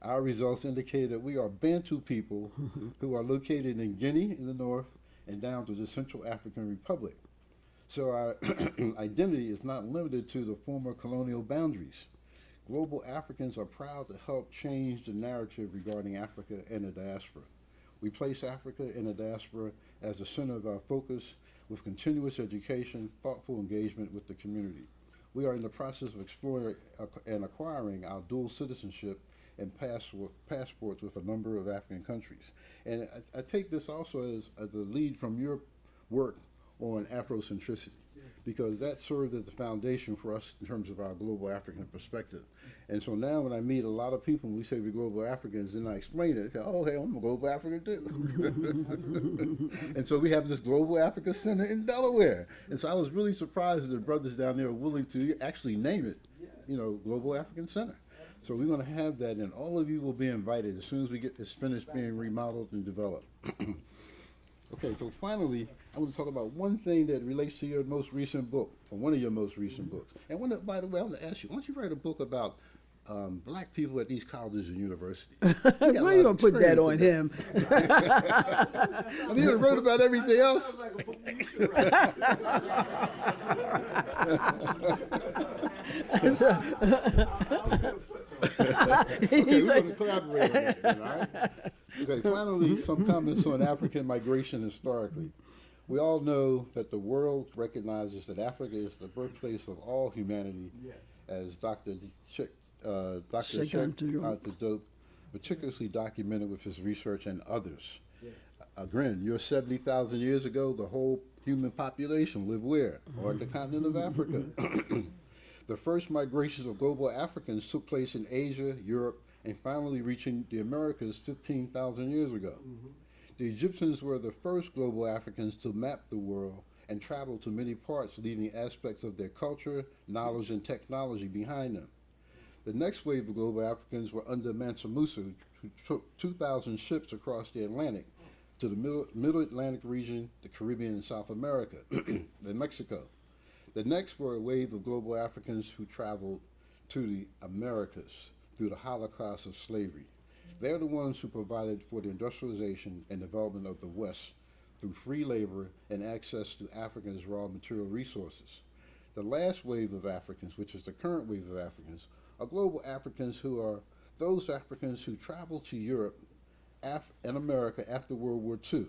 S3: Our results indicate that we are Bantu people who are located in Guinea in the north and down to the Central African Republic. So our identity is not limited to the former colonial boundaries. Global Africans are proud to help change the narrative regarding Africa and the diaspora. We place Africa and the diaspora as the center of our focus with continuous education, thoughtful engagement with the community. We are in the process of exploring and acquiring our dual citizenship and passports with a number of African countries. And I take this also as a lead from your work on Afrocentricity, because that served as the foundation for us in terms of our global African perspective. And so now when I meet a lot of people, we say we're global Africans, and I explain it, they say, oh, hey, I'm a global African too. And so we have this Global Africa Center in Delaware. And so I was really surprised that the brothers down there are willing to actually name it, Global African Center. So we're going to have that, and all of you will be invited as soon as we get this finished being remodeled and developed. Okay, so finally, I want to talk about one thing that relates to your most recent book, or one of your most recent books. And by the way, I want to ask you, why don't you write a book about black people at these colleges and universities?
S4: Why are you going to put that on him?
S3: I mean, you wrote about everything else. Okay, we're going to collaborate on that, then, all right? Okay, finally, some comments on African migration historically. We all know that the world recognizes that Africa is the birthplace of all humanity, as Dr. Dr. Sheikh Dope meticulously documented with his research and others. Again, you're 70,000 years ago, the whole human population lived where? On the continent of Africa. The first migrations of global Africans took place in Asia, Europe, and finally reaching the Americas 15,000 years ago. The Egyptians were the first global Africans to map the world and travel to many parts, leaving aspects of their culture, knowledge, and technology behind them. The next wave of global Africans were under Mansa Musa, who took 2,000 ships across the Atlantic to the Middle Atlantic region, the Caribbean, and South America, and Mexico. The next were a wave of global Africans who traveled to the Americas through the Holocaust of slavery. They're the ones who provided for the industrialization and development of the West through free labor and access to Africans' raw material resources. The last wave of Africans, which is the current wave of Africans, are global Africans who are those Africans who traveled to Europe and America after World War II.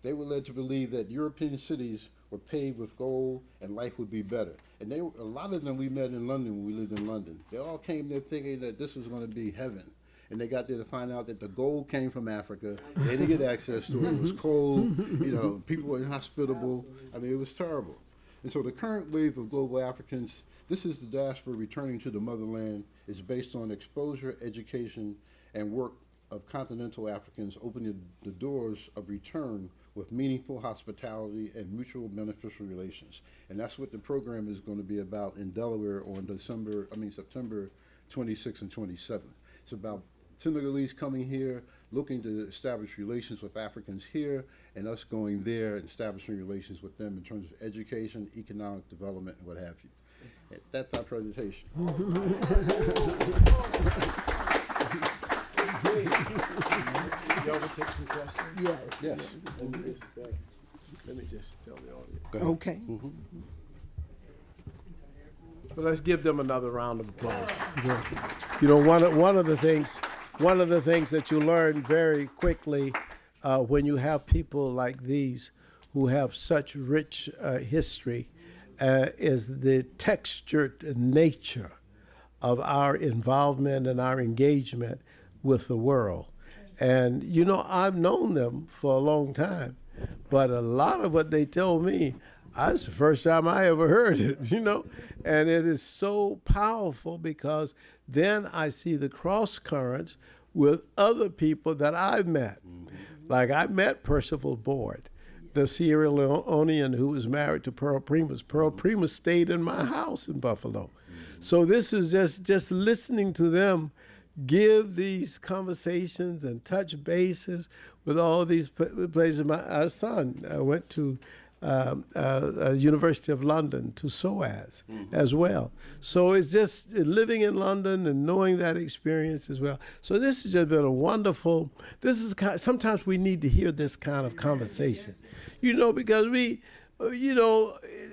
S3: They were led to believe that European cities were paved with gold and life would be better. And a lot of them we met in London when we lived in London. They all came there thinking that this was going to be heaven. And they got there to find out that the gold came from Africa. They didn't get access to it. It was cold. People were inhospitable. I mean, it was terrible. And so the current wave of global Africans, this is the diaspora returning to the motherland, is based on exposure, education, and work of continental Africans opening the doors of return with meaningful hospitality and mutual beneficial relations. And that's what the program is going to be about in Delaware on September 26th and 27th. It's about Senegalese coming here, looking to establish relations with Africans here, and us going there and establishing relations with them in terms of education, economic development, and what have you. That's our presentation.
S2: Y'all will take some questions?
S4: Yes.
S3: Yes.
S2: Let me just tell the audience.
S4: Okay.
S2: Well, let's give them another round of applause. One of the things that you learn very quickly when you have people like these who have such rich history is the textured nature of our involvement and our engagement with the world. And, I've known them for a long time, but a lot of what they told me, that's the first time I ever heard it, and it is so powerful because then I see the cross currents with other people that I've met. Like I met Percival Board, the Sierra Leonean who was married to Pearl Primus. Pearl Primus stayed in my house in Buffalo. So this is just listening to them give these conversations and touch bases with all these places. Our son went to University of London, to SOAS as well. So it's just living in London and knowing that experience as well. So this has just been a wonderful, sometimes we need to hear this kind of conversation, because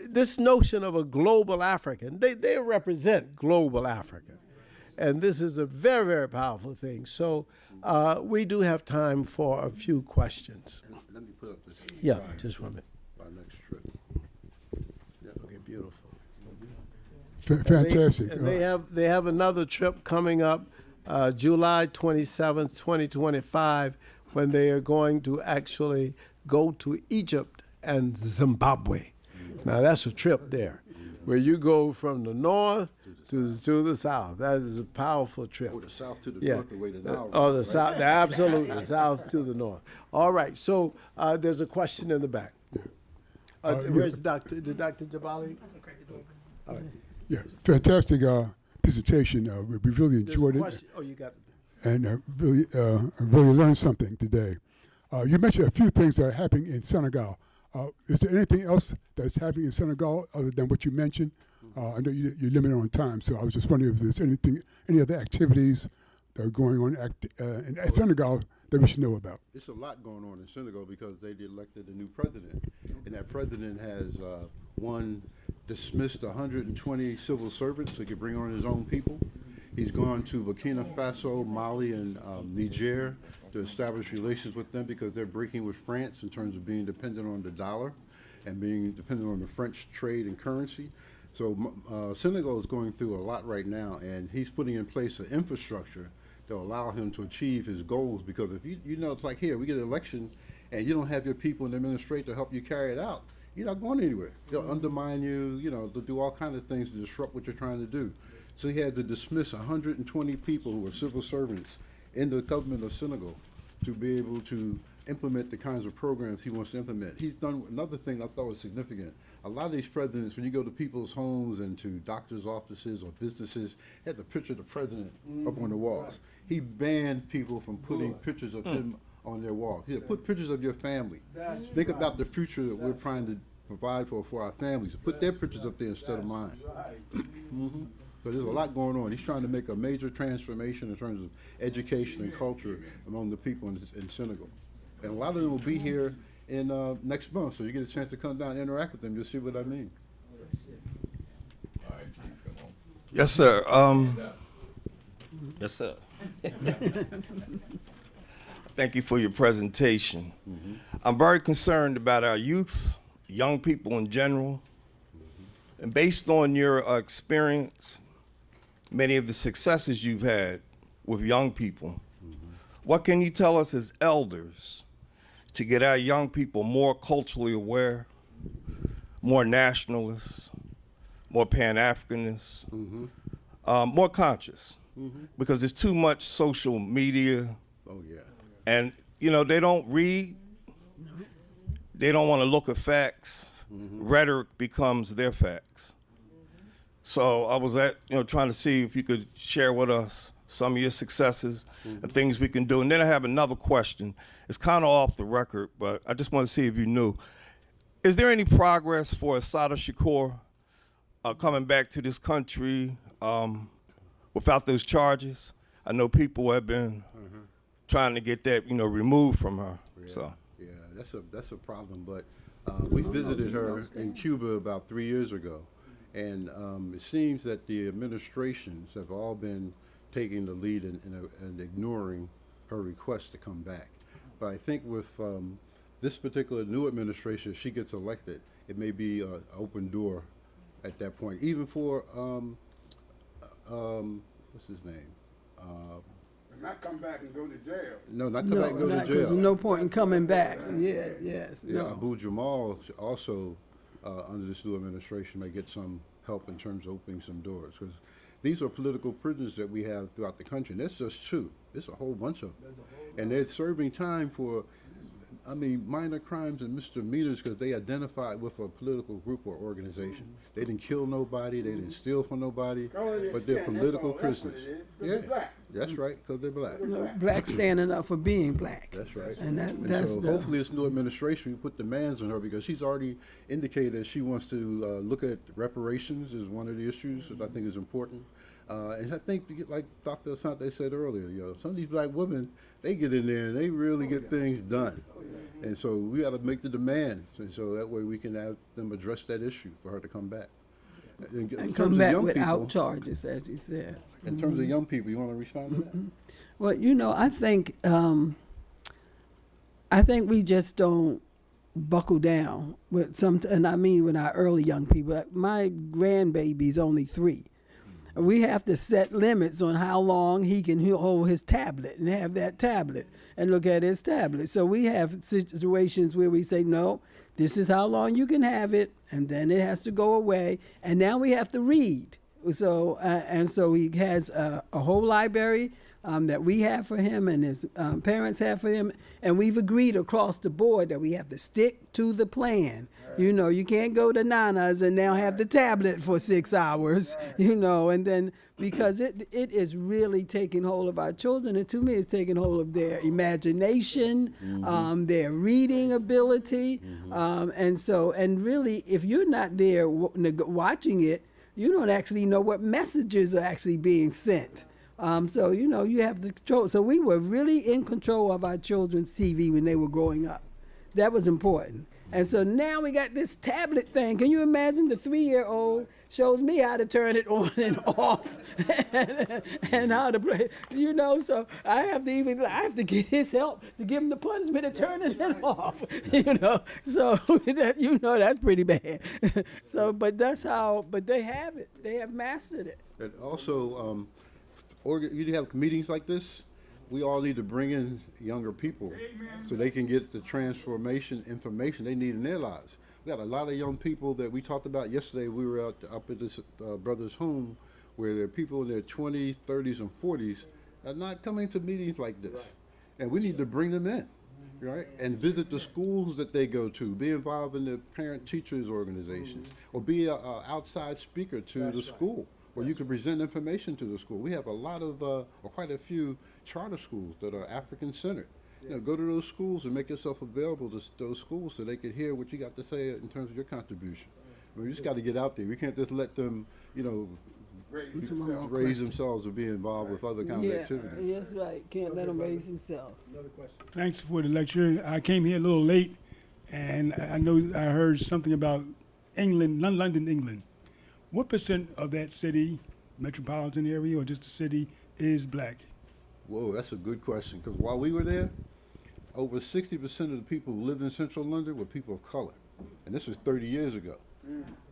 S2: this notion of a global African, they represent global Africa. And this is a very, very powerful thing. So we do have time for a few questions.
S3: Let me put up this.
S2: Yeah, just 1 minute.
S3: Our next trip.
S2: Okay, beautiful.
S5: Fantastic.
S2: And they have another trip coming up, July 27th, 2025, when they are going to actually go to Egypt and Zimbabwe. Now that's a trip there, where you go from the north to the south. That is a powerful trip.
S3: Or the south to the north, the way to now.
S2: Oh, the south, absolutely, south to the north. All right, so there's a question in the back. Where's Dr. Jabali? All right.
S5: Yeah, fantastic presentation. We really enjoyed it.
S2: Oh, you got it.
S5: And really learned something today. You mentioned a few things that are happening in Senegal. Is there anything else that's happening in Senegal other than what you mentioned? I know you're limited on time, so I was just wondering if there's any other activities that are going on in Senegal that we should know about.
S3: It's a lot going on in Senegal because they elected a new president, and that president has dismissed 120 civil servants so he could bring on his own people. He's gone to Burkina Faso, Mali, and Niger to establish relations with them because they're breaking with France in terms of being dependent on the dollar and being dependent on the French trade and currency. So Senegal is going through a lot right now, and he's putting in place an infrastructure to allow him to achieve his goals. Because if you know, it's like here, we get an election, and you don't have your people in the administration to help you carry it out, you're not going anywhere. They'll undermine you, you know, they'll do all kinds of things to disrupt what you're trying to do. So he had to dismiss 120 people who were civil servants in the government of Senegal to be able to implement the kinds of programs he wants to implement. He's done another thing I thought was significant. A lot of these presidents, when you go to people's homes and to doctors' offices or businesses, they have the picture of the president up on the walls. He banned people from putting pictures of him on their walls. He said, put pictures of your family. Think about the future that we're trying to provide for our families. Put their pictures up there instead of mine. So there's a lot going on. He's trying to make a major transformation in terms of education and culture among the people in Senegal. And a lot of them will be here in next month, so you get a chance to come down and interact with them. You'll see what I mean.
S6: Yes, sir. Yes, sir. Thank you for your presentation. I'm very concerned about our youth, young people in general. And based on your experience, many of the successes you've had with young people, what can you tell us as elders to get our young people more culturally aware, more nationalists, more Pan-Africanists, more conscious? Because there's too much social media.
S3: Oh, yeah.
S6: And, you know, they don't read. They don't want to look at facts. Rhetoric becomes their facts. So I was trying to see if you could share with us some of your successes and things we can do. And then I have another question. It's kind of off the record, but I just want to see if you knew. Is there any progress for Assata Shakur coming back to this country without those charges? I know people have been trying to get that, removed from her.
S3: Yeah,
S6: So
S3: yeah, that's a problem. But we visited her in Cuba about 3 years ago, and it seems that the administrations have all been taking the lead and ignoring her request to come back. But I think with this particular new administration, if she gets elected, it may be an open door at that point, even for what's his name?
S7: Not come back and go to jail.
S3: No, not come back and go to jail.
S4: There's no point in coming back. Yeah, yes,
S3: Yeah,
S4: no.
S3: Abu Jamal also, under this new administration, may get some help in terms of opening some doors. Because these are political prisoners that we have throughout the country. And that's just two. There's a whole bunch of them. And they're serving time for, minor crimes and misdemeanors because they identified with a political group or organization. They didn't kill nobody. They didn't steal from nobody. But they're political prisoners. Yeah, that's right, because they're black.
S4: Black standing up for being black.
S3: That's right.
S4: And
S3: So hopefully this new administration will put demands on her because she's already indicated that she wants to look at reparations as one of the issues that I think is important. And I think, like Dr. Asante said earlier, some of these black women, they get in there and they really get things done. And so we got to make the demands, and so that way we can have them address that issue for her to come back.
S4: And come back without charges, as you said.
S3: In terms of young people, you want to respond to that?
S4: Well, I think we just don't buckle down with and I mean with our early young people. My grandbaby's only 3. We have to set limits on how long he can hold his tablet and have that tablet and look at his tablet. So we have situations where we say, no, this is how long you can have it, and then it has to go away. And now we have to read. So so he has a whole library that we have for him and his parents have for him. And we've agreed across the board that we have to stick to the plan. You can't go to Nana's and now have the tablet for 6 hours, and then because it is really taking hold of our children. And to me, it's taking hold of their imagination, their reading ability. And really, if you're not there watching it, you don't actually know what messages are actually being sent. So, you have the control. So we were really in control of our children's TV when they were growing up. That was important. And so now we got this tablet thing. Can you imagine the 3-year-old shows me how to turn it on and off and how to play, so I have to get his help to give him the punishment of turning it off, so that's pretty bad. So, but they have it. They have mastered it.
S3: And also, you have meetings like this, we all need to bring in younger people so they can get the transformation information they need in their lives. We got a lot of young people that we talked about yesterday. We were up at this brother's home where there are people in their 20s, 30s, and 40s are not coming to meetings like this. Right. And we need to bring them in, right? And visit the schools that they go to, be involved in the parent-teachers organizations, or be an outside speaker to the school, where you can present information to the school. We have a lot of, or quite a few charter schools that are African-centered. Go to those schools and make yourself available to those schools so they can hear what you got to say in terms of your contribution. We just got to get out there. We can't just let them, raise themselves or be involved with other kinds of activities.
S4: That's right. Can't let them raise themselves.
S2: Another question.
S5: Thanks for the lecture. I came here a little late, and I know I heard something about England, London, England. What percent of that city, metropolitan area, or just the city, is black?
S3: Whoa, that's a good question. Because while we were there, over 60% of the people who lived in central London were people of color. And this was 30 years ago.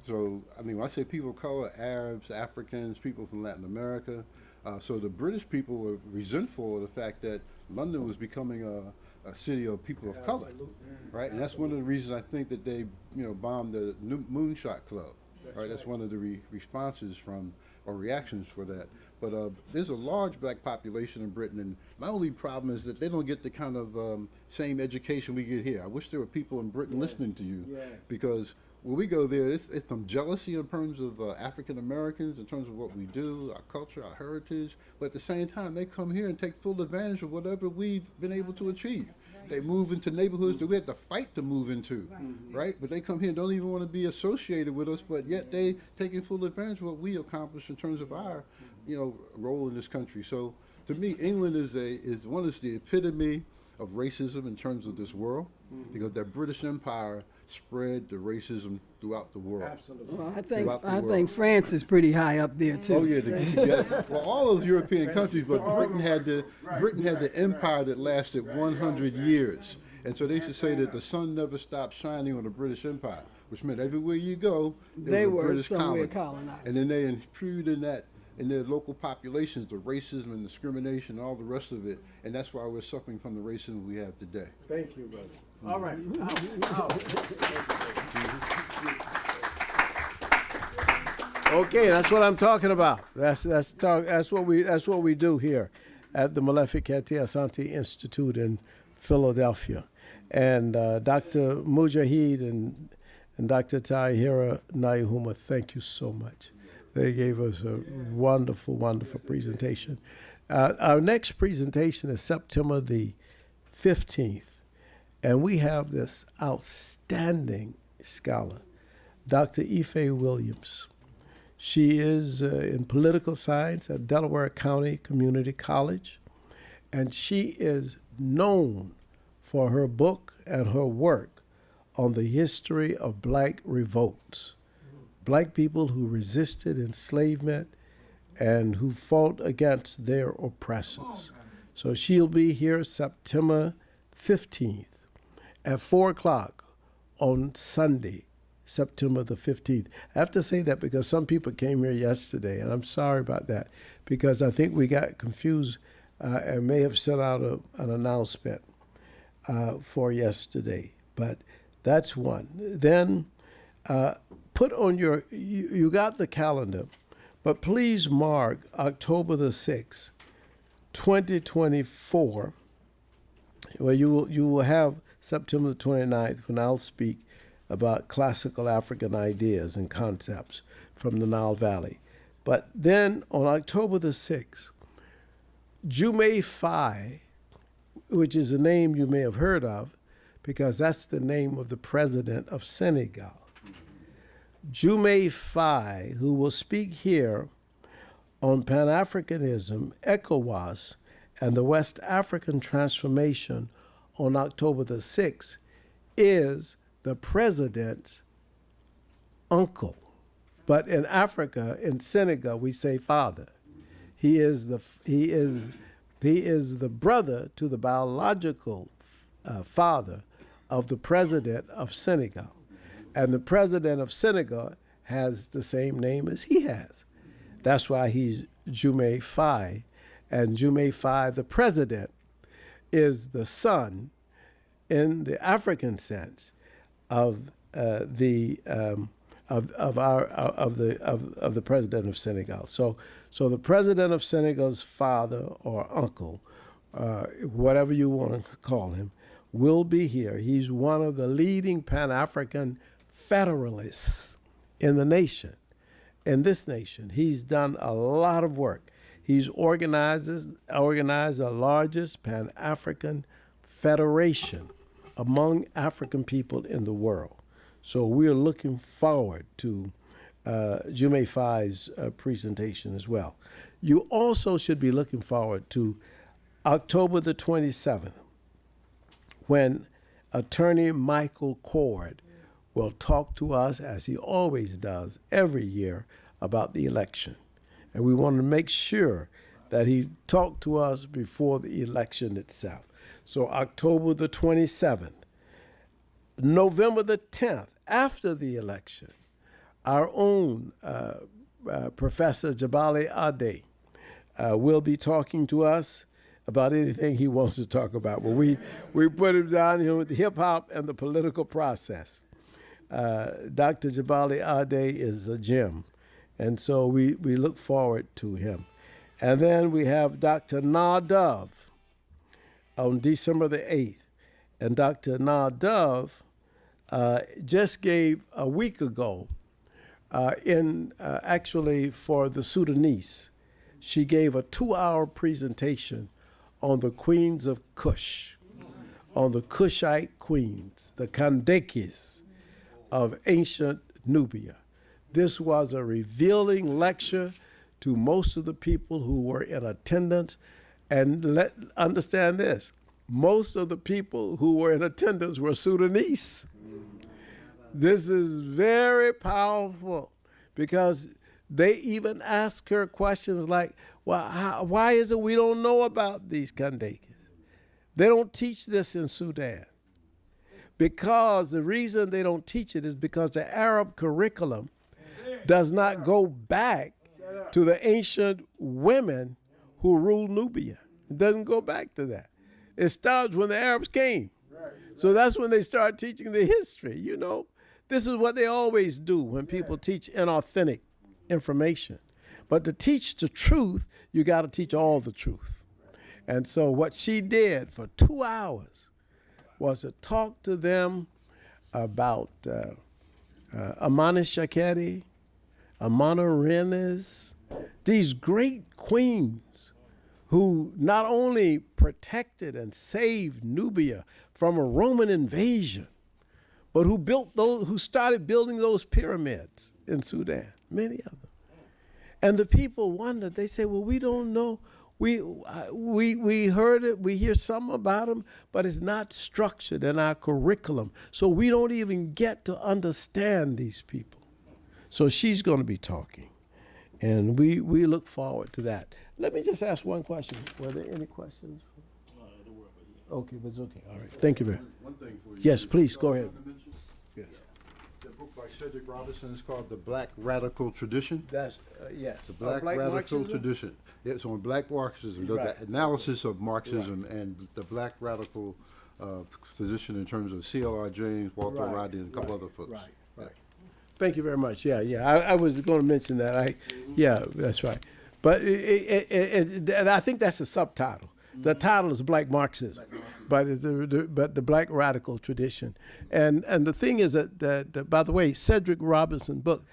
S3: So, when I say people of color, Arabs, Africans, people from Latin America. So the British people were resentful of the fact that London was becoming a city of people of color, right? And that's one of the reasons I think that they, bombed the Moonshot Club, right? That's one of the responses or reactions for that. But there's a large black population in Britain, and my only problem is that they don't get the kind of same education we get here. I wish there were people in Britain listening to you, because when we go there, it's some jealousy in terms of African Americans, in terms of what we do, our culture, our heritage. But at the same time, they come here and take full advantage of whatever we've been able to achieve. They move into neighborhoods that we had to fight to move into, right? But they come here and don't even want to be associated with us, but yet they taking full advantage of what we accomplished in terms of our, role in this country. So to me, England is the epitome of racism in terms of this world, because that British Empire spread the racism throughout the world.
S2: Absolutely.
S4: Well, I think France is pretty high up there too.
S3: Oh yeah, well, all those European countries, but Britain had the empire that lasted 100 years, and so they used to say that the sun never stopped shining on the British Empire, which meant everywhere you go,
S4: they were
S3: British
S4: somewhere
S3: colony.
S4: colonized.
S3: And then they imputed in that in their local populations, the racism and discrimination, and all the rest of it, and that's why we're suffering from the racism we have today.
S2: Thank you, brother. All right. Okay, that's what I'm talking about. That's what we do here at the Malefic Kete Asante Institute in Philadelphia. And Dr. Majahid and Dr. Tyahira Nyahuma, thank you so much. They gave us a wonderful, wonderful presentation. Our next presentation is September the 15th, and we have this outstanding scholar, Dr. Ife Williams. She is in political science at Delaware County Community College, and she is known for her book and her work on the history of black revolts. Black people who resisted enslavement and who fought against their oppressors. So she'll be here September 15th at 4 o'clock on Sunday, September the 15th. I have to say that because some people came here yesterday, and I'm sorry about that, because I think we got confused and may have sent out an announcement for yesterday. But that's one. Then put on you got the calendar, but please mark October the 6th, 2024, where you will have September the 29th when I'll speak about classical African ideas and concepts from the Nile Valley. But then on October the 6th, Jume Faye, which is a name you may have heard of, because that's the name of the president of Senegal. Jume Faye, who will speak here on Pan-Africanism, ECOWAS, and the West African transformation on October the 6th, is the president's uncle. But in Africa, in Senegal, we say father. He is the brother to the biological father of the president of Senegal. And the president of Senegal has the same name as he has. That's why he's Diomaye Faye. And Diomaye Faye, the president, is the son, in the African sense, of the president of Senegal. So the president of Senegal's father or uncle, whatever you want to call him, will be here. He's one of the leading Pan-African federalists in the nation, in this nation. He's done a lot of work. He's organized the largest Pan-African federation among African people in the world. So we're looking forward to Diomaye Faye's presentation as well. You also should be looking forward to October the 27th, when Attorney Michael Cord will talk to us, as he always does every year, about the election. And we want to make sure that he talked to us before the election itself. So October the 27th. November the 10th, after the election, our own Professor Jabali Ade will be talking to us about anything he wants to talk about. Well, we put him down here with the hip-hop and the political process. Dr. Jabali Ade is a gem, and so we look forward to him. And then we have Dr. Dove on December the 8th. And Dr. Dove just gave a week ago, actually for the Sudanese, she gave a 2-hour presentation on the queens of Kush, on the Kushite queens, the Kandakis of ancient Nubia. This was a revealing lecture to most of the people who were in attendance. And understand this, most of the people who were in attendance were Sudanese. This is very powerful, because they even ask her questions like, well, why is it we don't know about these Kandakis? They don't teach this in Sudan. Because the reason they don't teach it is because the Arab curriculum does not go back to the ancient women who ruled Nubia. It doesn't go back to that. It starts when the Arabs came. So that's when they start teaching the history, you know. This is what they always do when people teach inauthentic information. But to teach the truth, you got to teach all the truth. And so what she did for 2 hours was to talk to them about Amani Shakeri, Amana Renes, these great queens who not only protected and saved Nubia from a Roman invasion, but who started building those pyramids in Sudan, many of them. And the people wondered. They say, well, we don't know. We heard it, we hear some about them, but it's not structured in our curriculum. So we don't even get to understand these people. So she's going to be talking, and we look forward to that. Let me just ask one question. Were there any questions? Okay, but it's okay. All right. Thank you very much.
S3: One thing for you.
S2: Yes, please, go ahead.
S3: Yes. The book by Cedric Robinson is called The Black Radical Tradition.
S2: That's, yes.
S3: The Black Radical
S2: Marxism?
S3: Tradition. It's on Black Marxism,
S2: Right.
S3: the analysis of Marxism and the Black Radical position in terms of C.L.R. James, Walter Rodney, and a couple other folks.
S2: Right. Thank you very much. Yeah. I was going to mention that. Yeah, that's right. But and I think that's a subtitle. The title is Black Marxism, but the Black Radical Tradition. And the thing is that by the way, Cedric Robinson's book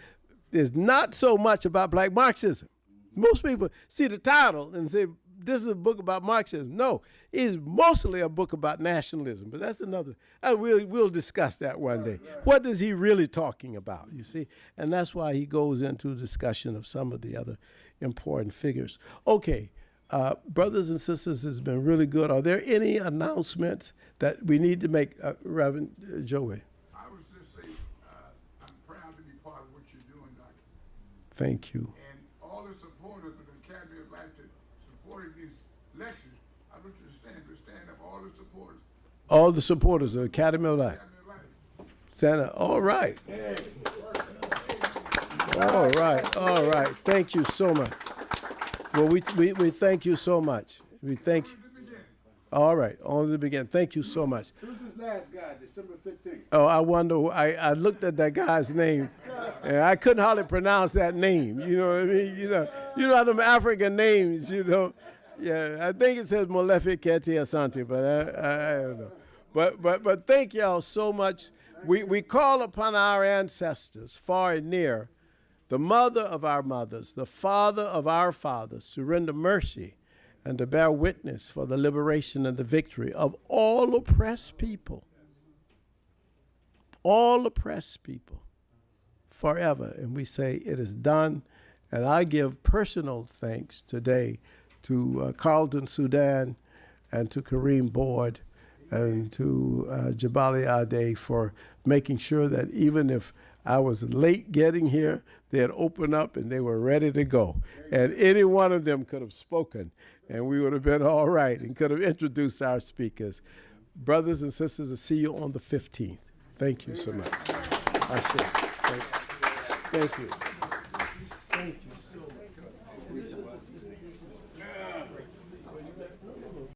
S2: is not so much about Black Marxism. Most people see the title and say, this is a book about Marxism. No, it's mostly a book about nationalism, but that's another, we'll discuss that one day. What is he really talking about, you see? And that's why he goes into discussion of some of the other important figures. Okay, brothers and sisters, it's been really good. Are there any announcements that we need to make, Reverend Joey?
S7: I was
S2: Thank you.
S7: And all the supporters of the Academy of Life that supported these lectures, I want you to stand up, all the supporters.
S2: All the supporters of the Academy of Life.
S7: Academy of Life.
S2: Stand up. All right. All right. All right. Thank you so much. Well, we thank you so much. We thank you. All right. Only the beginning. Thank you so much.
S7: Who's this last guy, December 15th?
S2: Oh, I wonder. I looked at that guy's name, and I couldn't hardly pronounce that name. You know what I mean? You know how them African names. You know, yeah. I think it says Molefi Keti Asante, but I don't know. But thank y'all so much. We call upon our ancestors, far and near, the mother of our mothers, the father of our fathers, to render mercy and to bear witness for the liberation and the victory of all oppressed people. All oppressed people forever. And we say it is done. And I give personal thanks today to Carlton Sudan and to Kareem Board and to Jabali Ade for making sure that even if I was late getting here, they had opened up and they were ready to go. And any one of them could have spoken and we would have been all right and could have introduced our speakers. Brothers and sisters, I'll see you on the 15th. Thank you so much. I see. Thank you. Thank you so much.